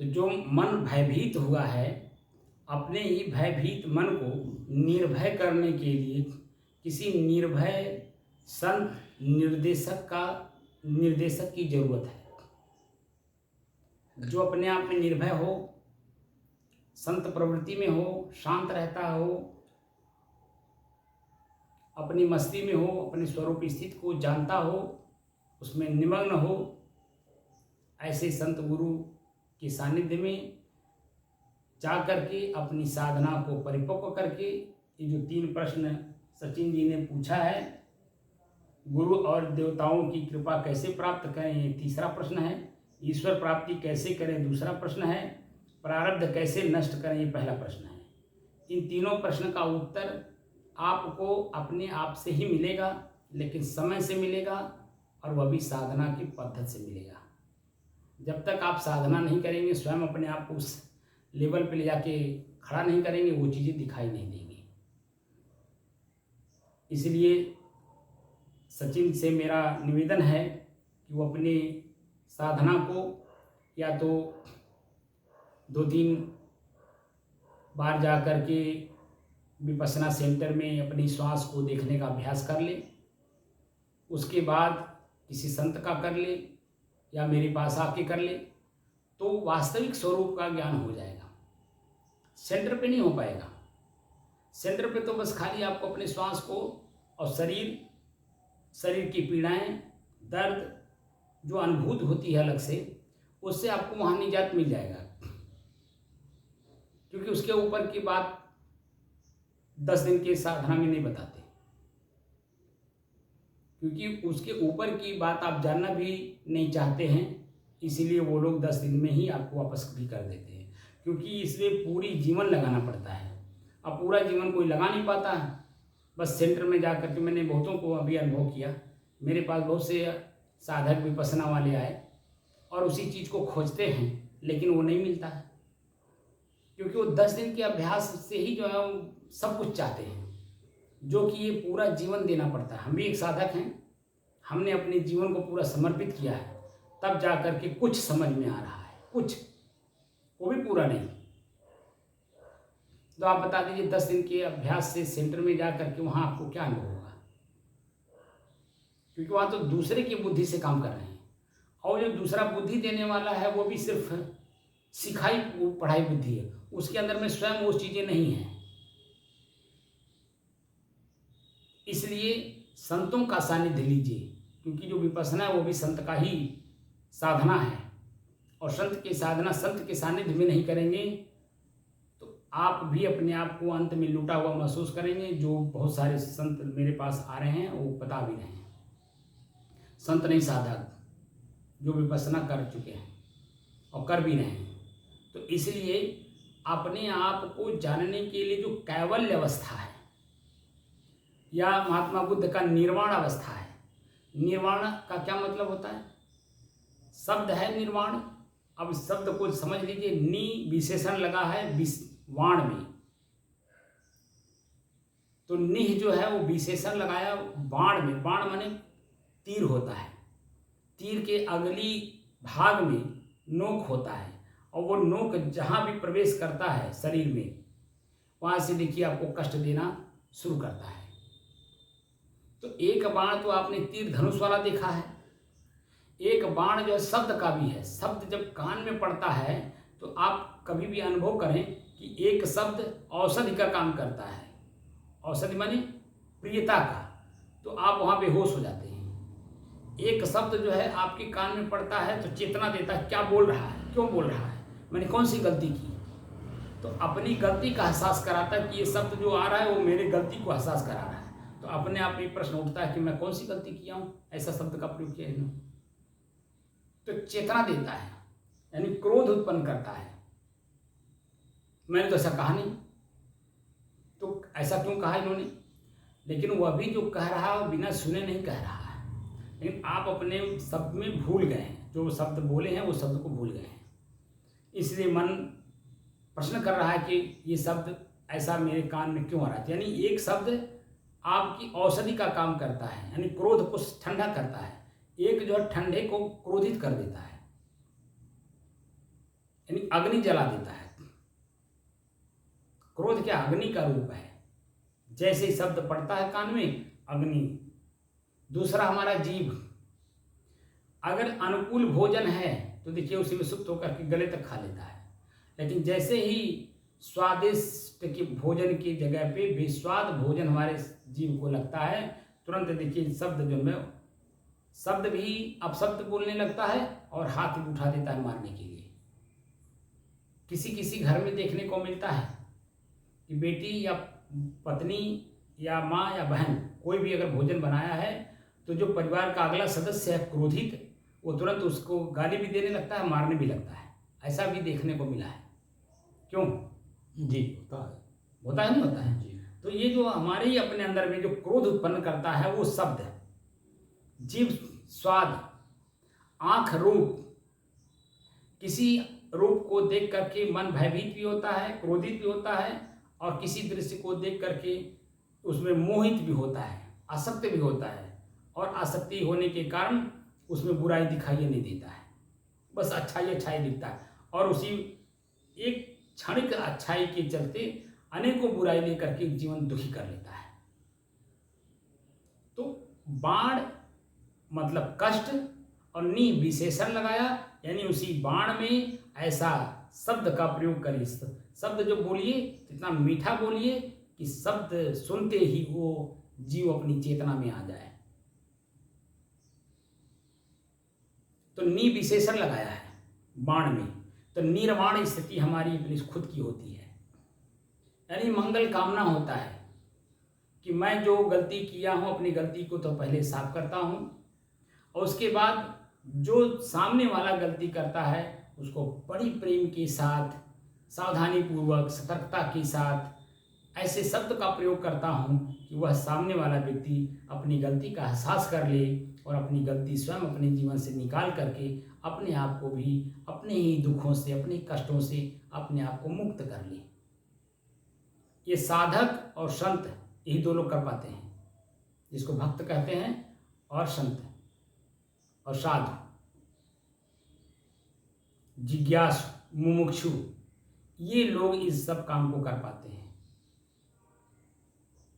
तो जो मन भयभीत हुआ है, अपने ही भयभीत मन को निर्भय करने के लिए किसी निर्भय संत निर्देशक की जरूरत है, जो अपने आप में निर्भय हो, संत प्रवृत्ति में हो, शांत रहता हो, अपनी मस्ती में हो, अपने स्वरूप स्थिति को जानता हो, उसमें निमग्न हो। ऐसे संत गुरु के सानिध्य में जा करके अपनी साधना को परिपक्व करके, ये जो 3 प्रश्न सचिन जी ने पूछा है, गुरु और देवताओं की कृपा कैसे प्राप्त करें, ये तीसरा प्रश्न है। ईश्वर प्राप्ति कैसे करें, दूसरा प्रश्न है। प्रारब्ध कैसे नष्ट करें, ये पहला प्रश्न है। इन तीनों प्रश्न का उत्तर आपको अपने आप से ही मिलेगा, लेकिन समय से मिलेगा, और वह भी साधना की पद्धति से मिलेगा। जब तक आप साधना नहीं करेंगे, स्वयं अपने आप को उस लेवल पे ले जाके खड़ा नहीं करेंगे, वो चीज़ें दिखाई नहीं देंगी। इसलिए सचिन से मेरा निवेदन है कि वो अपनी साधना को या तो 2-3 बार जा कर के विपश्यना सेंटर में अपनी श्वास को देखने का अभ्यास कर ले, उसके बाद किसी संत का कर ले या मेरे पास आके कर ले, तो वास्तविक स्वरूप का ज्ञान हो जाएगा। सेंटर पे नहीं हो पाएगा। सेंटर पे तो बस खाली आपको अपने श्वास को और शरीर की पीड़ाएं, दर्द जो अनुभूत होती है अलग से, उससे आपको वहाँ निजात मिल जाएगा, क्योंकि उसके ऊपर की बात 10 दिन के साधना में नहीं बताते, क्योंकि उसके ऊपर की बात आप जानना भी नहीं चाहते हैं, इसीलिए वो लोग 10 दिन में ही आपको वापस भी कर देते हैं, क्योंकि इसमें पूरी जीवन लगाना पड़ता है। अब पूरा जीवन कोई लगा नहीं पाता है। बस सेंटर में जा कर के मैंने बहुतों को अभी अनुभव किया, मेरे पास बहुत से साधक विपश्यना वाले आए और उसी चीज़ को खोजते हैं, लेकिन वो नहीं मिलता है, क्योंकि वो 10 दिन के अभ्यास से ही जो है वो सब कुछ चाहते हैं, जो कि ये पूरा जीवन देना पड़ता है। हम भी एक साधक हैं, हमने अपने जीवन को पूरा समर्पित किया है, तब जा कर के कुछ समझ में आ रहा है, कुछ, वो भी पूरा नहीं। तो आप बता दीजिए 10 दिन के अभ्यास से सेंटर में जा कर के वहाँ आपको क्या अनुभव होगा, क्योंकि वहाँ तो दूसरे की बुद्धि से काम कर रहे हैं, और जो दूसरा बुद्धि देने वाला है वो भी सिर्फ सिखाई पढ़ाई बुद्धि है, उसके अंदर में स्वयं वो चीज़ें नहीं हैं। इसलिए संतों का सानिध्य लीजिए, क्योंकि जो विपश्यना है वो भी संत का ही साधना है, और संत की साधना संत के सानिध्य में नहीं करेंगे तो आप भी अपने आप को अंत में लूटा हुआ महसूस करेंगे। जो बहुत सारे संत मेरे पास आ रहे हैं वो बता भी रहे हैं, संत नहीं साधक, जो विपश्यना कर चुके हैं और कर भी रहे हैं। तो इसलिए अपने आप को जानने के लिए जो कैवल्य अवस्था है या महात्मा बुद्ध का निर्वाण अवस्था है, निर्वाण का क्या मतलब होता है? शब्द है निर्वाण। अब शब्द को समझ लीजिए, नी विशेषण लगा है वाण में, तो निह जो है वो विशेषण लगाया बाण में। बाण माने तीर होता है, तीर के अगली भाग में नोक होता है, और वो नोक जहाँ भी प्रवेश करता है शरीर में, वहाँ से देखिए आपको कष्ट देना शुरू करता है। तो एक बाण तो आपने तीर धनुष वाला देखा है, एक बाण जो है शब्द का भी है। शब्द जब कान में पड़ता है तो आप कभी भी अनुभव करें कि एक शब्द औषधि का काम करता है। औषधि माने प्रियता का, तो आप वहाँ बेहोश हो जाते हैं। एक शब्द जो है आपके कान में पड़ता है तो चेतना देता है, क्या बोल रहा है, क्यों बोल रहा है, मैंने कौन सी गलती की। तो अपनी गलती का एहसास कराता है कि ये शब्द जो आ रहा है वो मेरी गलती को एहसास करा रहा है। तो अपने आप में प्रश्न उठता है कि मैं कौन सी गलती किया हूँ, ऐसा शब्द का प्रयोग किया है। तो चेतना देता है, यानी क्रोध उत्पन्न करता है। मैंने तो ऐसा कहा नहीं, तो ऐसा क्यों कहा इन्होंने? लेकिन वह भी जो कह रहा है वो बिना सुने नहीं कह रहा है, लेकिन आप अपने शब्द में भूल गए हैं, जो शब्द बोले हैं वो शब्द को भूल गए हैं। इसलिए मन प्रश्न कर रहा है कि ये शब्द ऐसा मेरे कान में क्यों आ रहा है। यानी एक शब्द आपकी औषधि का काम करता है, यानी क्रोध को ठंडा करता है। एक जो है ठंडे को क्रोधित कर देता है, यानी अग्नि जला देता है। क्रोध क्या अग्नि का रूप है। जैसे ही शब्द पड़ता है कान में, अग्नि। दूसरा हमारा जीभ, अगर अनुकूल भोजन है तो देखिए उसी में सुप्त होकर के गले तक खा लेता है, लेकिन जैसे ही स्वादिष्ट के भोजन की जगह पे बेस्वाद भोजन हमारे जीभ को लगता है, तुरंत देखिए शब्द जो है, शब्द भी अपशब्द बोलने लगता है और हाथ भी उठा देता है मारने के लिए। किसी किसी घर में देखने को मिलता है कि बेटी या पत्नी या माँ या बहन कोई भी अगर भोजन बनाया है तो जो परिवार का अगला सदस्य है क्रोधित, वो तुरंत उसको गाली भी देने लगता है, मारने भी लगता है। ऐसा भी देखने को मिला है। क्यों? जी होता है, होता है, नहीं होता है जी। तो ये जो हमारे ही अपने अंदर में जो क्रोध उत्पन्न करता है वो शब्द है। जीभ स्वाद, आंख रूप, किसी रूप को देख करके मन भयभीत भी होता है, क्रोधित भी होता है, और किसी दृश्य को देख करके उसमें मोहित भी होता है, आसक्त भी होता है, और आसक्ति होने के कारण उसमें बुराई दिखाई नहीं देता है, बस अच्छाई अच्छाई दिखता है, और उसी एक क्षणिक अच्छाई के चलते अनेकों बुराई लेकर के जीवन दुखी कर लेता है। तो बाण मतलब कष्ट, और नी विशेषण लगाया, यानी उसी बाण में ऐसा शब्द का प्रयोग करिए। शब्द जो बोलिए इतना मीठा बोलिए कि शब्द सुनते ही वो जीव अपनी चेतना में आ जाए। तो नी विशेषण लगाया है बाण में, तो निर्वाण स्थिति हमारी अपनी खुद की होती है, यानी मंगल कामना होता है कि मैं जो गलती किया हूँ अपनी गलती को तो पहले साफ करता हूँ, और उसके बाद जो सामने वाला गलती करता है उसको बड़ी प्रेम के साथ, सावधानी पूर्वक, सतर्कता के साथ ऐसे शब्द का प्रयोग करता हूँ कि वह सामने वाला व्यक्ति अपनी गलती का एहसास कर ले और अपनी गलती स्वयं अपने जीवन से निकाल करके अपने आप को भी अपने ही दुखों से, अपने कष्टों से अपने आप को मुक्त कर ले। ये साधक और संत यही दो लोग कर पाते हैं, जिसको भक्त कहते हैं और संत और साधु, जिज्ञासु, मुमुक्षु, ये लोग इस सब काम को कर पाते हैं।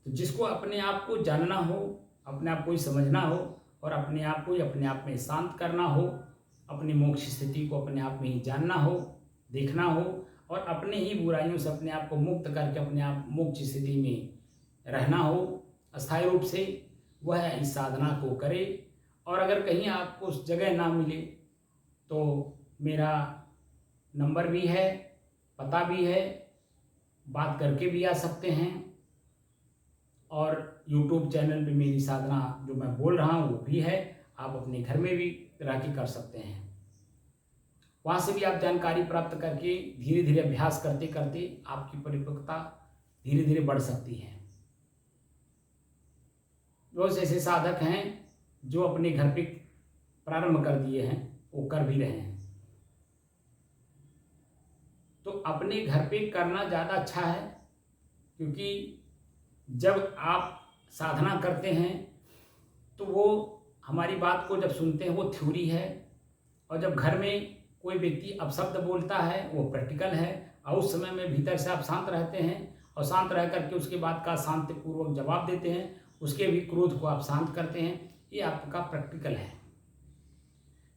तो जिसको अपने आप को जानना हो, अपने आप को ही समझना हो, और अपने आप को ही अपने आप में शांत करना हो, अपनी मोक्ष स्थिति को अपने आप में ही जानना हो, देखना हो, और अपने ही बुराइयों से अपने आप को मुक्त करके अपने आप मोक्ष स्थिति में रहना हो अस्थायी रूप से, वह इस साधना को करे। और अगर कहीं आपको उस जगह ना मिले तो मेरा नंबर भी है, पता भी है, बात करके भी आ सकते हैं, और यूट्यूब चैनल पे मेरी साधना जो मैं बोल रहा हूँ वो भी है, आप अपने घर में भी रह के कर सकते हैं। वहाँ से भी आप जानकारी प्राप्त करके धीरे धीरे अभ्यास करते करते आपकी परिपक्वता धीरे धीरे बढ़ सकती है। बहुत से ऐसे साधक हैं जो अपने घर पे प्रारंभ कर दिए हैं, वो कर भी रहे हैं। तो अपने घर पे करना ज़्यादा अच्छा है, क्योंकि जब आप साधना करते हैं तो वो हमारी बात को जब सुनते हैं वो थ्योरी है, और जब घर में कोई व्यक्ति अपशब्द बोलता है वो प्रैक्टिकल है, और उस समय में भीतर से आप शांत रहते हैं और शांत रह करके उसके बाद का शांतिपूर्वक जवाब देते हैं, उसके भी क्रोध को आप शांत करते हैं, ये आपका प्रैक्टिकल है।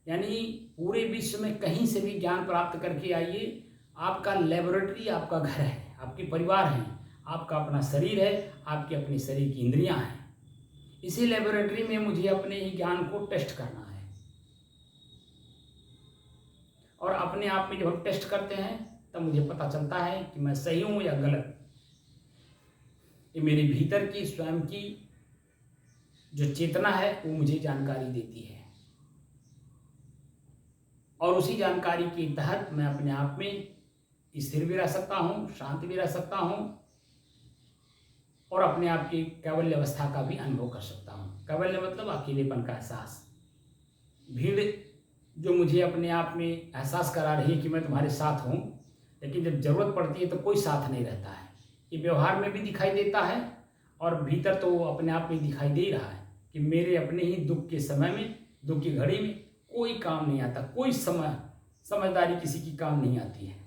यानी पूरे विश्व में कहीं से भी ज्ञान प्राप्त करके आइए, आपका लेबोरेटरी आपका घर है, आपके परिवार हैं, आपका अपना शरीर है, आपके अपने शरीर की इंद्रियां हैं। इसी लेबोरेटरी में मुझे अपने ही ज्ञान को टेस्ट करना है, और अपने आप में जब हम टेस्ट करते हैं तब मुझे पता चलता है कि मैं सही हूं या गलत। ये मेरे भीतर की स्वयं की जो चेतना है वो मुझे जानकारी देती है, और उसी जानकारी के तहत मैं अपने आप में स्थिर भी रह सकता हूँ, शांत भी रह सकता हूँ, और अपने आप की कैवल्य अवस्था का भी अनुभव कर सकता हूँ। कैवल्य मतलब अकेलेपन का एहसास। भीड़ जो मुझे अपने आप में एहसास करा रही है कि मैं तुम्हारे साथ हूँ, लेकिन जब जरूरत पड़ती है तो कोई साथ नहीं रहता है। ये व्यवहार में भी दिखाई देता है, और भीतर तो वो अपने आप में दिखाई दे रहा है कि मेरे अपने ही दुख के समय में, दुख की घड़ी में कोई काम नहीं आता, कोई समझदारी किसी की काम नहीं आती है।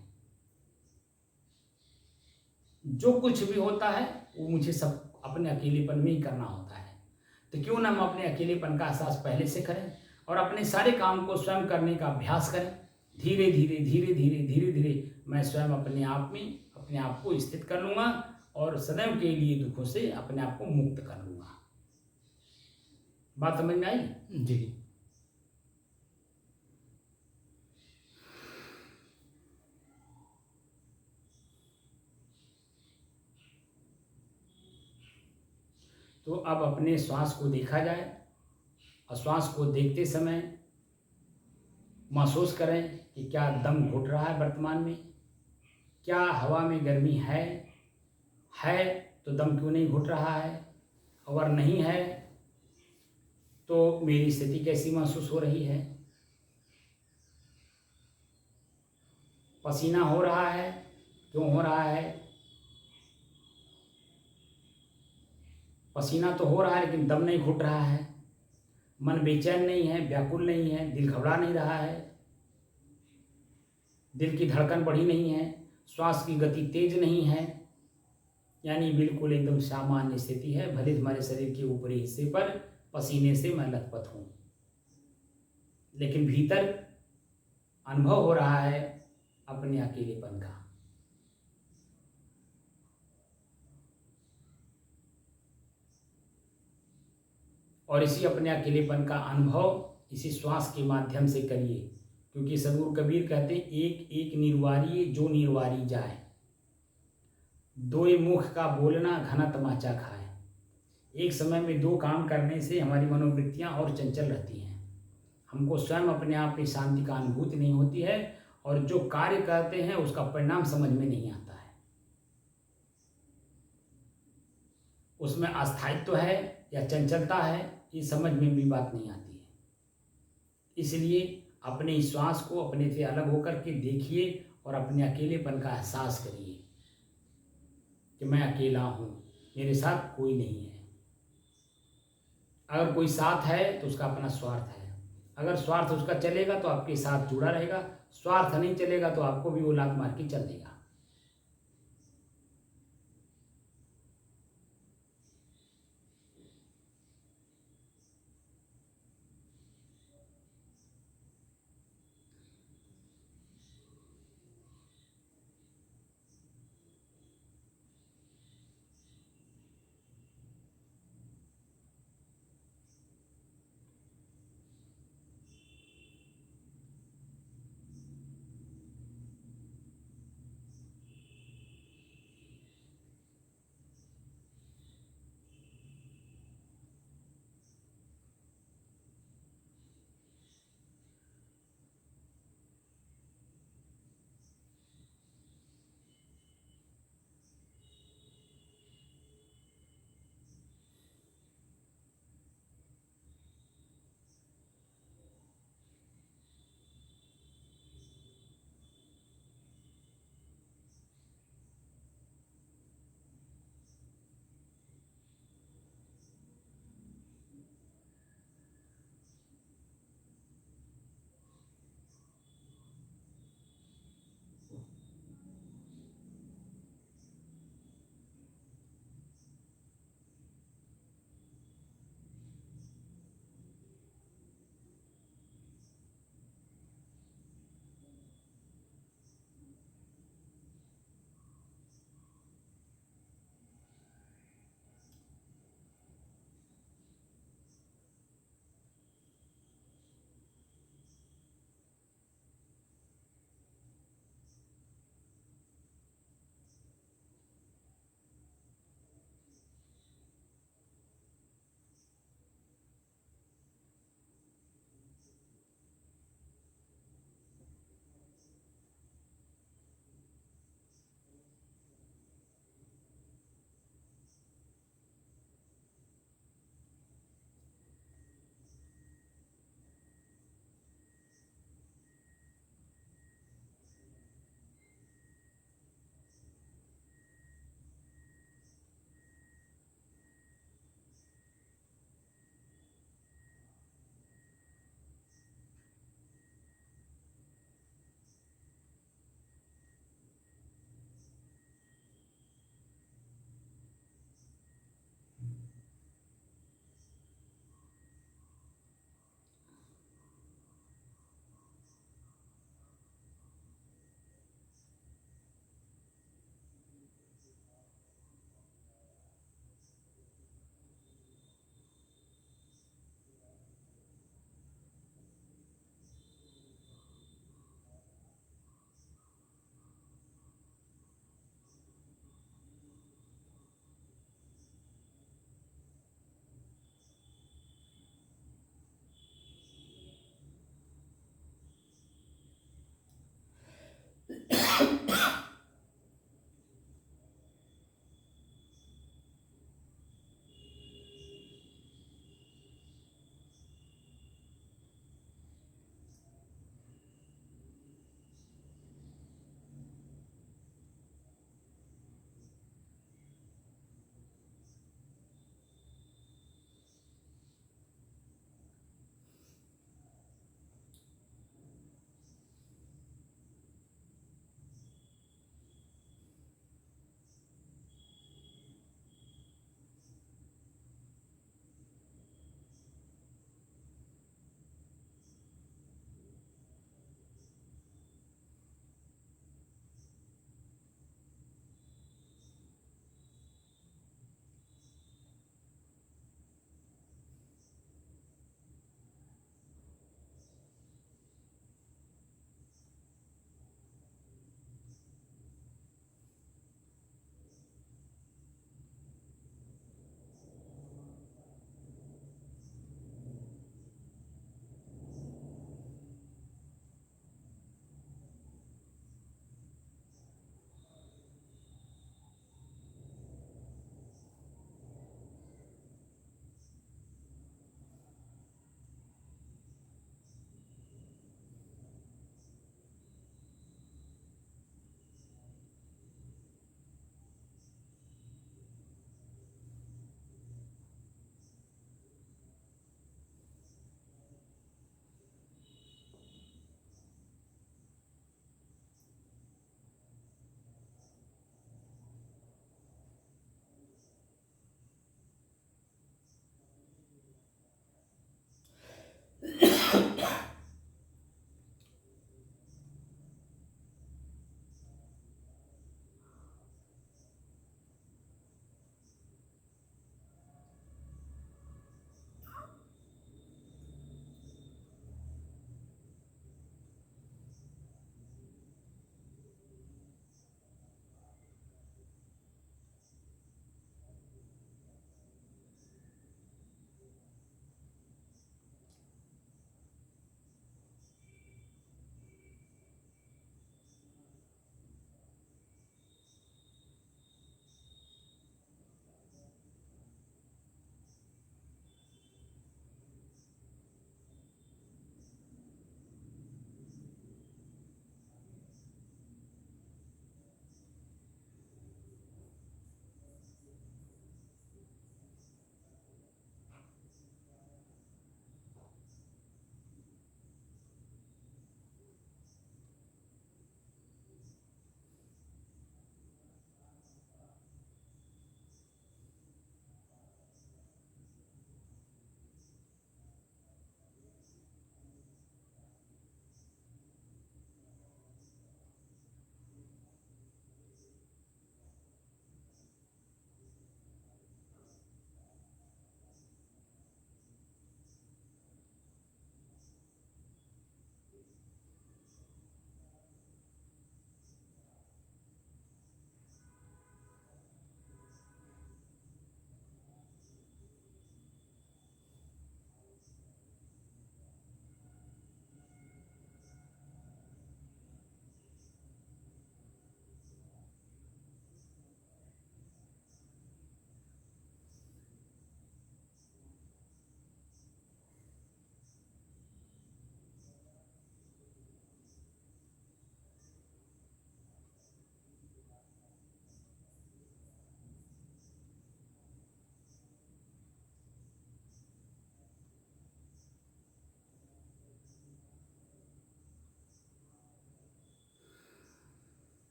जो कुछ भी होता है वो मुझे सब अपने अकेलेपन में ही करना होता है। तो क्यों ना हम अपने अकेलेपन का एहसास पहले से करें और अपने सारे काम को स्वयं करने का अभ्यास करें। धीरे धीरे धीरे धीरे धीरे धीरे मैं स्वयं अपने आप में अपने आप को स्थित कर लूँगा, और सदैव के लिए दुखों से अपने आप को मुक्त कर लूँगा। बात समझ में आई? जी। तो अब अपने श्वास को देखा जाए, और श्वास को देखते समय महसूस करें कि क्या दम घुट रहा है वर्तमान में, क्या हवा में गर्मी है तो दम क्यों नहीं घुट रहा है, अगर नहीं है तो मेरी स्थिति कैसी महसूस हो रही है, पसीना हो रहा है, क्यों हो रहा है, पसीना तो हो रहा है लेकिन दम नहीं घुट रहा है, मन बेचैन नहीं है, व्याकुल नहीं है, दिल घबरा नहीं रहा है, दिल की धड़कन बढ़ी नहीं है, श्वास की गति तेज नहीं है, यानी बिल्कुल एकदम सामान्य स्थिति है। भले तुम्हारे शरीर के ऊपरी हिस्से पर पसीने से मैं लथपथ हूँ, लेकिन भीतर अनुभव हो रहा है अपने अकेलेपन का। और इसी अपने अकेलेपन का अनुभव इसी श्वास के माध्यम से करिए, क्योंकि सदगुरु कबीर कहते हैं एक एक निर्वारी जो निर्वारी जाए, दोए मुख का बोलना घना तमाचा खाए। एक समय में दो काम करने से हमारी मनोवृत्तियां और चंचल रहती हैं, हमको स्वयं अपने आप में शांति का अनुभूति नहीं होती है, और जो कार्य करते हैं उसका परिणाम समझ में नहीं आता है, उसमें अस्थायित्व है या चंचलता है, ये समझ में भी बात नहीं आती है। इसलिए अपने श्वास को अपने से अलग होकर के देखिए और अपने अकेलेपन का एहसास करिए कि मैं अकेला हूँ, मेरे साथ कोई नहीं है। अगर कोई साथ है तो उसका अपना स्वार्थ है, अगर स्वार्थ उसका चलेगा तो आपके साथ जुड़ा रहेगा, स्वार्थ नहीं चलेगा तो आपको भी वो लात मार के चल देगा।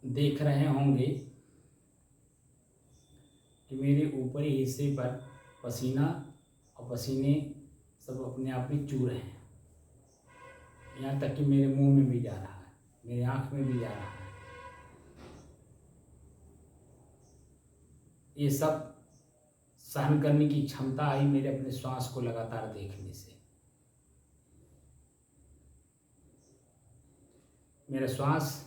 देख रहे होंगे कि मेरे ऊपरी हिस्से पर पसीना और पसीने सब अपने आप में चू रहे हैं। यहाँ तक कि मेरे मुंह में भी जा रहा है, मेरे आँख में भी जा रहा है। ये सब सहन करने की क्षमता आई मेरे अपने श्वास को लगातार देखने से। मेरा श्वास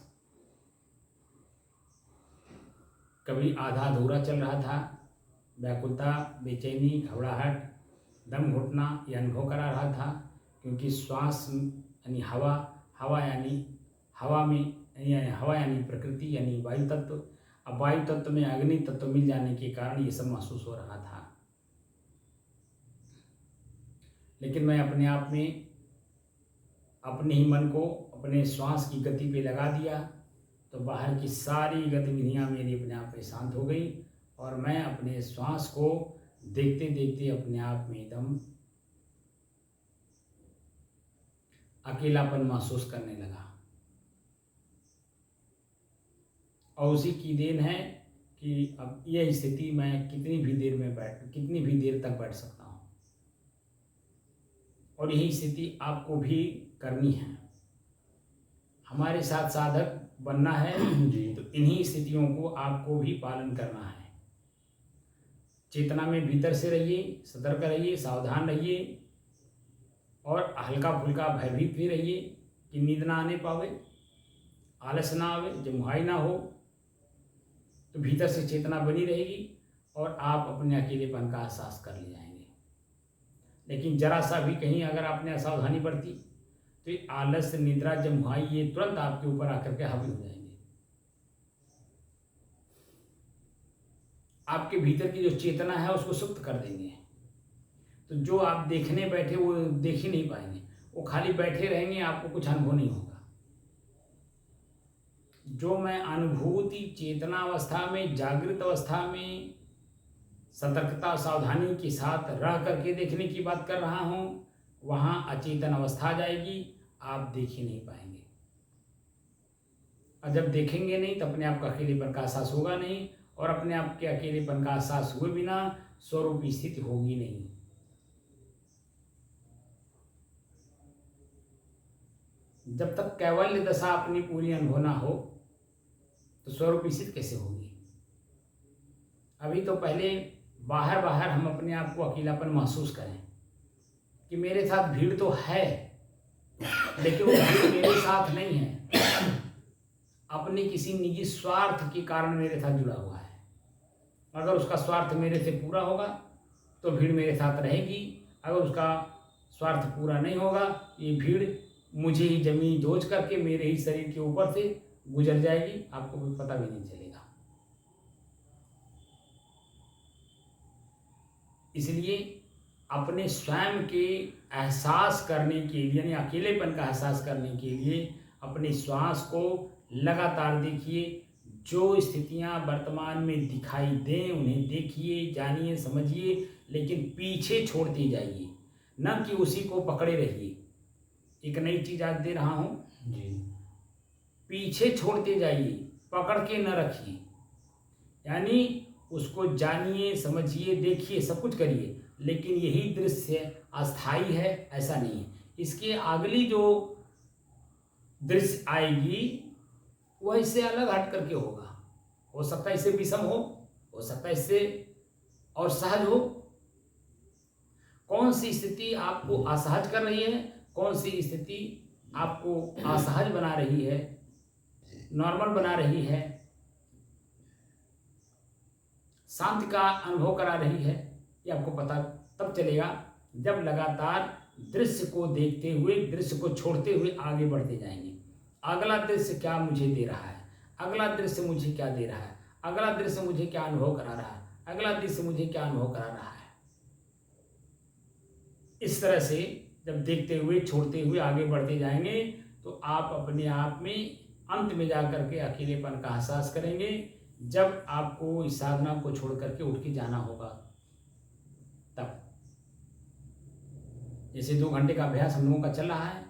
कभी आधा अधूरा चल रहा था, व्याकुलता, बेचैनी, घबराहट, दम घुटना ये अनुभव करा रहा था, क्योंकि श्वास यानी हवा, हवा यानी हवा में हवा यानी प्रकृति यानी वायु तत्व। अब वायु तत्व में अग्नि तत्व मिल जाने के कारण ये सब महसूस हो रहा था। लेकिन मैं अपने आप में अपने ही मन को अपने श्वास की गति पे लगा दिया, तो बाहर की सारी गतिविधियां मेरी अपने आप में शांत हो गई और मैं अपने श्वास को देखते देखते अपने आप में एकदम अकेलापन महसूस करने लगा। और उसी की देन है कि अब यह स्थिति मैं कितनी भी देर तक बैठ सकता हूँ, और यही स्थिति आपको भी करनी है। हमारे साथ साधक बनना है जी। तो इन्हीं स्थितियों को आपको भी पालन करना है। चेतना में भीतर से रहिए, सतर्क रहिए, सावधान रहिए और हल्का फुल्का भयभीत भी रहिए कि नींद ना आने पावे, आलस ना आवे, जमुहाई ना हो। तो भीतर से चेतना बनी रहेगी और आप अपने अकेलेपन का एहसास कर ले जाएंगे। लेकिन जरा सा भी कहीं अगर आपने असावधानी बरती तो ये आलस, निद्रा, जमुहाई ये तुरंत आपके ऊपर आकर के हावी हो जाएंगे। आपके भीतर की जो चेतना है उसको सुप्त कर देंगे। तो जो आप देखने बैठे वो देख ही नहीं पाएंगे, वो खाली बैठे रहेंगे, आपको कुछ अनुभव नहीं होगा। जो मैं अनुभूति चेतना अवस्था में, जागृत अवस्था में सतर्कता सावधानी के साथ रह करके देखने की बात कर रहा हूँ, वहाँ अचेतन अवस्था आ जाएगी, आप देख ही नहीं पाएंगे। और जब देखेंगे नहीं तो अपने आप का अकेलेपन का एहसास होगा नहीं, और अपने आप के अकेलेपन का एहसास हुए बिना स्वरूप स्थिति होगी नहीं। जब तक कैवल्य दशा अपनी पूरी अनुभव ना हो तो स्वरूप स्थिति कैसे होगी। अभी तो पहले बाहर बाहर हम अपने आप को अकेलापन महसूस करें कि मेरे साथ भीड़ तो है, लेकिन वो भीड़ मेरे साथ नहीं है, अपने किसी निजी स्वार्थ के कारण मेरे साथ जुड़ा हुआ है। अगर उसका स्वार्थ मेरे से पूरा होगा तो भीड़ मेरे साथ रहेगी, अगर उसका स्वार्थ पूरा नहीं होगा ये भीड़ मुझे ही जमीन दोज करके मेरे ही शरीर के ऊपर से गुजर जाएगी, आपको कोई पता भी नहीं चलेगा। इसलिए अपने स्वयं के एहसास करने के लिए, यानी अकेलेपन का एहसास करने के लिए अपने श्वास को लगातार देखिए। जो स्थितियां वर्तमान में दिखाई दें उन्हें देखिए, जानिए, समझिए, लेकिन पीछे छोड़ते जाइए, न कि उसी को पकड़े रहिए। एक नई चीज आज दे रहा हूँ जी। पीछे छोड़ते जाइए, पकड़ के न रखिए। यानी उसको जानिए, समझिए, देखिए, सब कुछ करिए, लेकिन यही दृश्य अस्थाई है ऐसा नहीं है। इसके अगली जो दृश्य आएगी वह इससे अलग हट करके होगा। हो सकता है इससे विषम हो सकता है इससे और सहज हो। कौन सी स्थिति आपको असहज कर रही है, कौन सी स्थिति आपको असहज बना रही है, नॉर्मल बना रही है, शांति का अनुभव करा रही है, ये आपको पता तब चलेगा जब लगातार दृश्य को देखते हुए, दृश्य को छोड़ते हुए आगे बढ़ते जाएंगे। अगला दृश्य क्या मुझे दे रहा है, अगला दृश्य मुझे क्या दे रहा है, अगला दृश्य मुझे क्या अनुभव करा रहा है, अगला दृश्य मुझे क्या अनुभव करा रहा है। इस तरह से जब देखते हुए, छोड़ते हुए आगे बढ़ते जाएंगे तो आप अपने आप में अंत में जाकर के अकेलेपन का एहसास करेंगे। जब आपको इस साधना को छोड़ करके उठ के जाना होगा तब। जैसे 2 घंटे का अभ्यास हम लोगों का चल रहा है,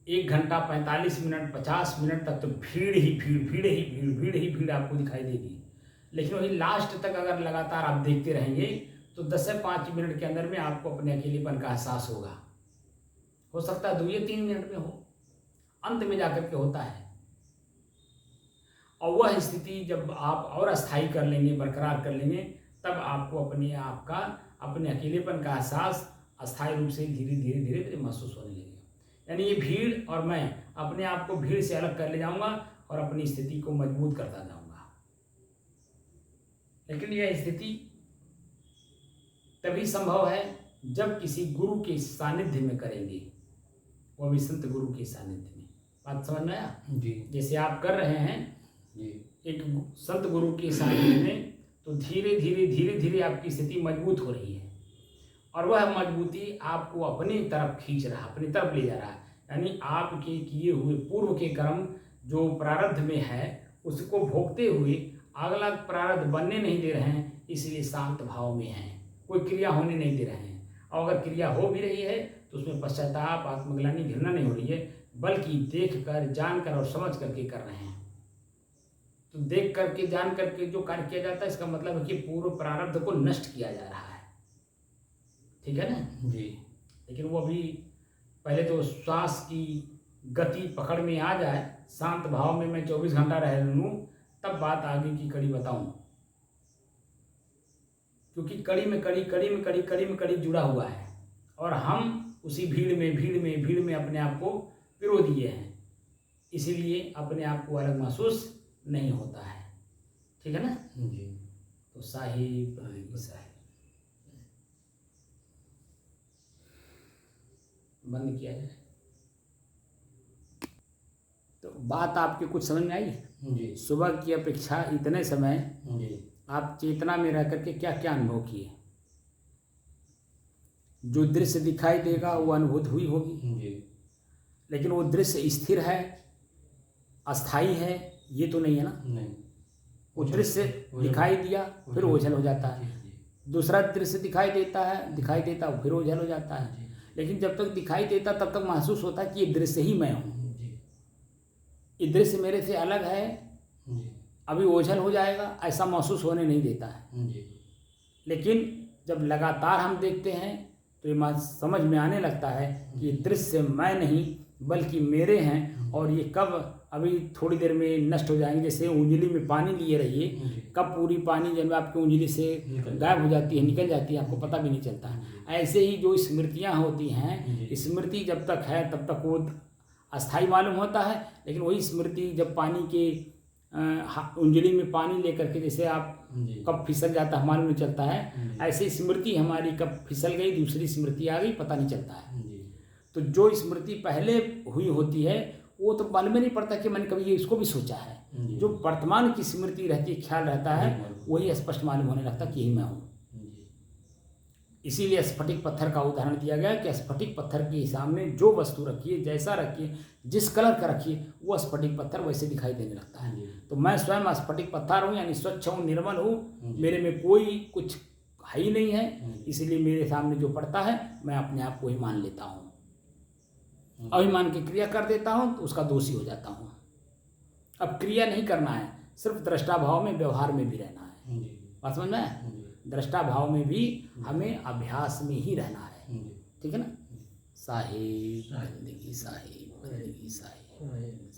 1 घंटा 45 मिनट 50 मिनट तक तो भीड़ ही भीड़, भीड़ ही भीड़, भीड़ ही भीड़ आपको दिखाई देगी। लेकिन वही लास्ट तक अगर लगातार आप देखते रहेंगे तो 10 से 5 मिनट के अंदर में आपको अपने अकेलेपन का एहसास होगा। हो सकता है 2 या 3 मिनट में हो, अंत में जाकर के होता है। और वह स्थिति जब आप और अस्थायी कर लेंगे, बरकरार कर लेंगे, तब आपको अपने आप का, अपने अकेलेपन का एहसास अस्थायी रूप से धीरे धीरे धीरे धीरे महसूस होने लगेगा। यानी ये भीड़ और मैं अपने आप को भीड़ से अलग कर ले जाऊंगा और अपनी स्थिति को मजबूत करता जाऊंगा। लेकिन यह स्थिति तभी संभव है जब किसी गुरु के सानिध्य में करेंगे, वो भी संत गुरु के सानिध्य में। बात समझ में आया जी। जैसे आप कर रहे हैं जी। एक संत गुरु के सानिध्य में, तो धीरे धीरे धीरे धीरे आपकी स्थिति मजबूत हो रही है और वह मजबूती आपको अपनी तरफ खींच रहा है, अपनी तरफ ले जा रहा है। यानी आपके किए हुए पूर्व के कर्म जो प्रारब्ध में है उसको भोगते हुए अगला प्रारब्ध बनने नहीं दे रहे हैं, इसलिए शांत भाव में हैं, कोई क्रिया होने नहीं दे रहे हैं। और अगर क्रिया हो भी रही है तो उसमें पश्चाताप, आत्मग्लानि, घृणा नहीं हो रही है, बल्कि देख कर, जान कर और समझ करके कर रहे हैं। तो देख करके, जान करके जो कार्य किया जाता है, इसका मतलब है कि पूर्व प्रारब्ध को नष्ट किया जा रहा है। ठीक है ना जी। लेकिन वो अभी पहले तो श्वास की गति पकड़ में आ जाए, शांत भाव में मैं 24 घंटा रह लूँ, तब बात आगे की कड़ी बताऊं। क्योंकि कड़ी में कड़ी, कड़ी में कड़ी, कड़ी में कड़ी जुड़ा हुआ है और हम उसी भीड़ में अपने आप को पिरो दिए हैं, इसीलिए अपने आप को अलग महसूस नहीं होता है। ठीक है ना जी। तो साहिब बंद किया जाए। तो बात आपके कुछ समझ में आई? जी। सुबह की अपेक्षा इतने समय जी। आप चेतना में रह करके क्या क्या अनुभव किए? जो दृश्य दिखाई देगा वो अनुभूति हुई होगी, जी। लेकिन वो दृश्य स्थिर है, अस्थाई है, ये तो नहीं है ना। नहीं। वो दृश्य दिखाई दिया फिर ओझल हो जाता है, दूसरा दृश्य दिखाई देता फिर ओझल हो जाता है। लेकिन जब तक दिखाई देता तब तक महसूस होता है कि ये दृश्य ही मैं हूँ, ये दृश्य मेरे से अलग है, अभी ओझल हो जाएगा, ऐसा महसूस होने नहीं देता है। लेकिन जब लगातार हम देखते हैं तो ये समझ में आने लगता है कि ये दृश्य मैं नहीं बल्कि मेरे हैं, और ये कब अभी थोड़ी देर में नष्ट हो जाएंगे। जैसे उंगली में पानी लिए रहिए, कब पूरी पानी जब आपकी उंगली से गायब हो जाती है, निकल जाती है, आपको पता भी नहीं चलता है। ऐसे ही जो स्मृतियाँ होती हैं, स्मृति जब तक है तब तक वो अस्थाई मालूम होता है, लेकिन वही स्मृति जब पानी के उंगली में पानी लेकर के जैसे आप कब फिसल जाता है मालूम नहीं चलता है, ऐसे स्मृति हमारी कब फिसल गई, दूसरी स्मृति आ गई, पता नहीं चलता है। तो जो स्मृति पहले हुई होती है वो तो मालूम ही नहीं पड़ता कि मैंने कभी ये इसको भी सोचा है। जो वर्तमान की स्मृति रहती है, ख्याल रहता है, वही स्पष्ट मालूम होने लगता कि यही मैं हूँ। इसीलिए स्फटिक पत्थर का उदाहरण दिया गया कि स्फटिक पत्थर के सामने जो वस्तु रखिए, जैसा रखिए, जिस कलर का रखिए, वो स्फटिक पत्थर वैसे दिखाई देने लगता है। तो मैं स्वयं स्फटिक पत्थर हूँ, यानी स्वच्छ हूँ, निर्मल हूँ, मेरे में कोई कुछ है ही नहीं है, इसीलिए मेरे सामने जो पड़ता है मैं अपने आप को ही मान लेता हूँ, अभिमान की क्रिया कर देता हूँ तो उसका दोषी हो जाता हूँ। अब क्रिया नहीं करना है, सिर्फ दृष्टा भाव में, व्यवहार में भी रहना है। बात समझ में? दृष्टा भाव में भी हमें अभ्यास में ही रहना है। ठीक है ना। साहिब बंदगी, साहिब बंदगी, साहिब।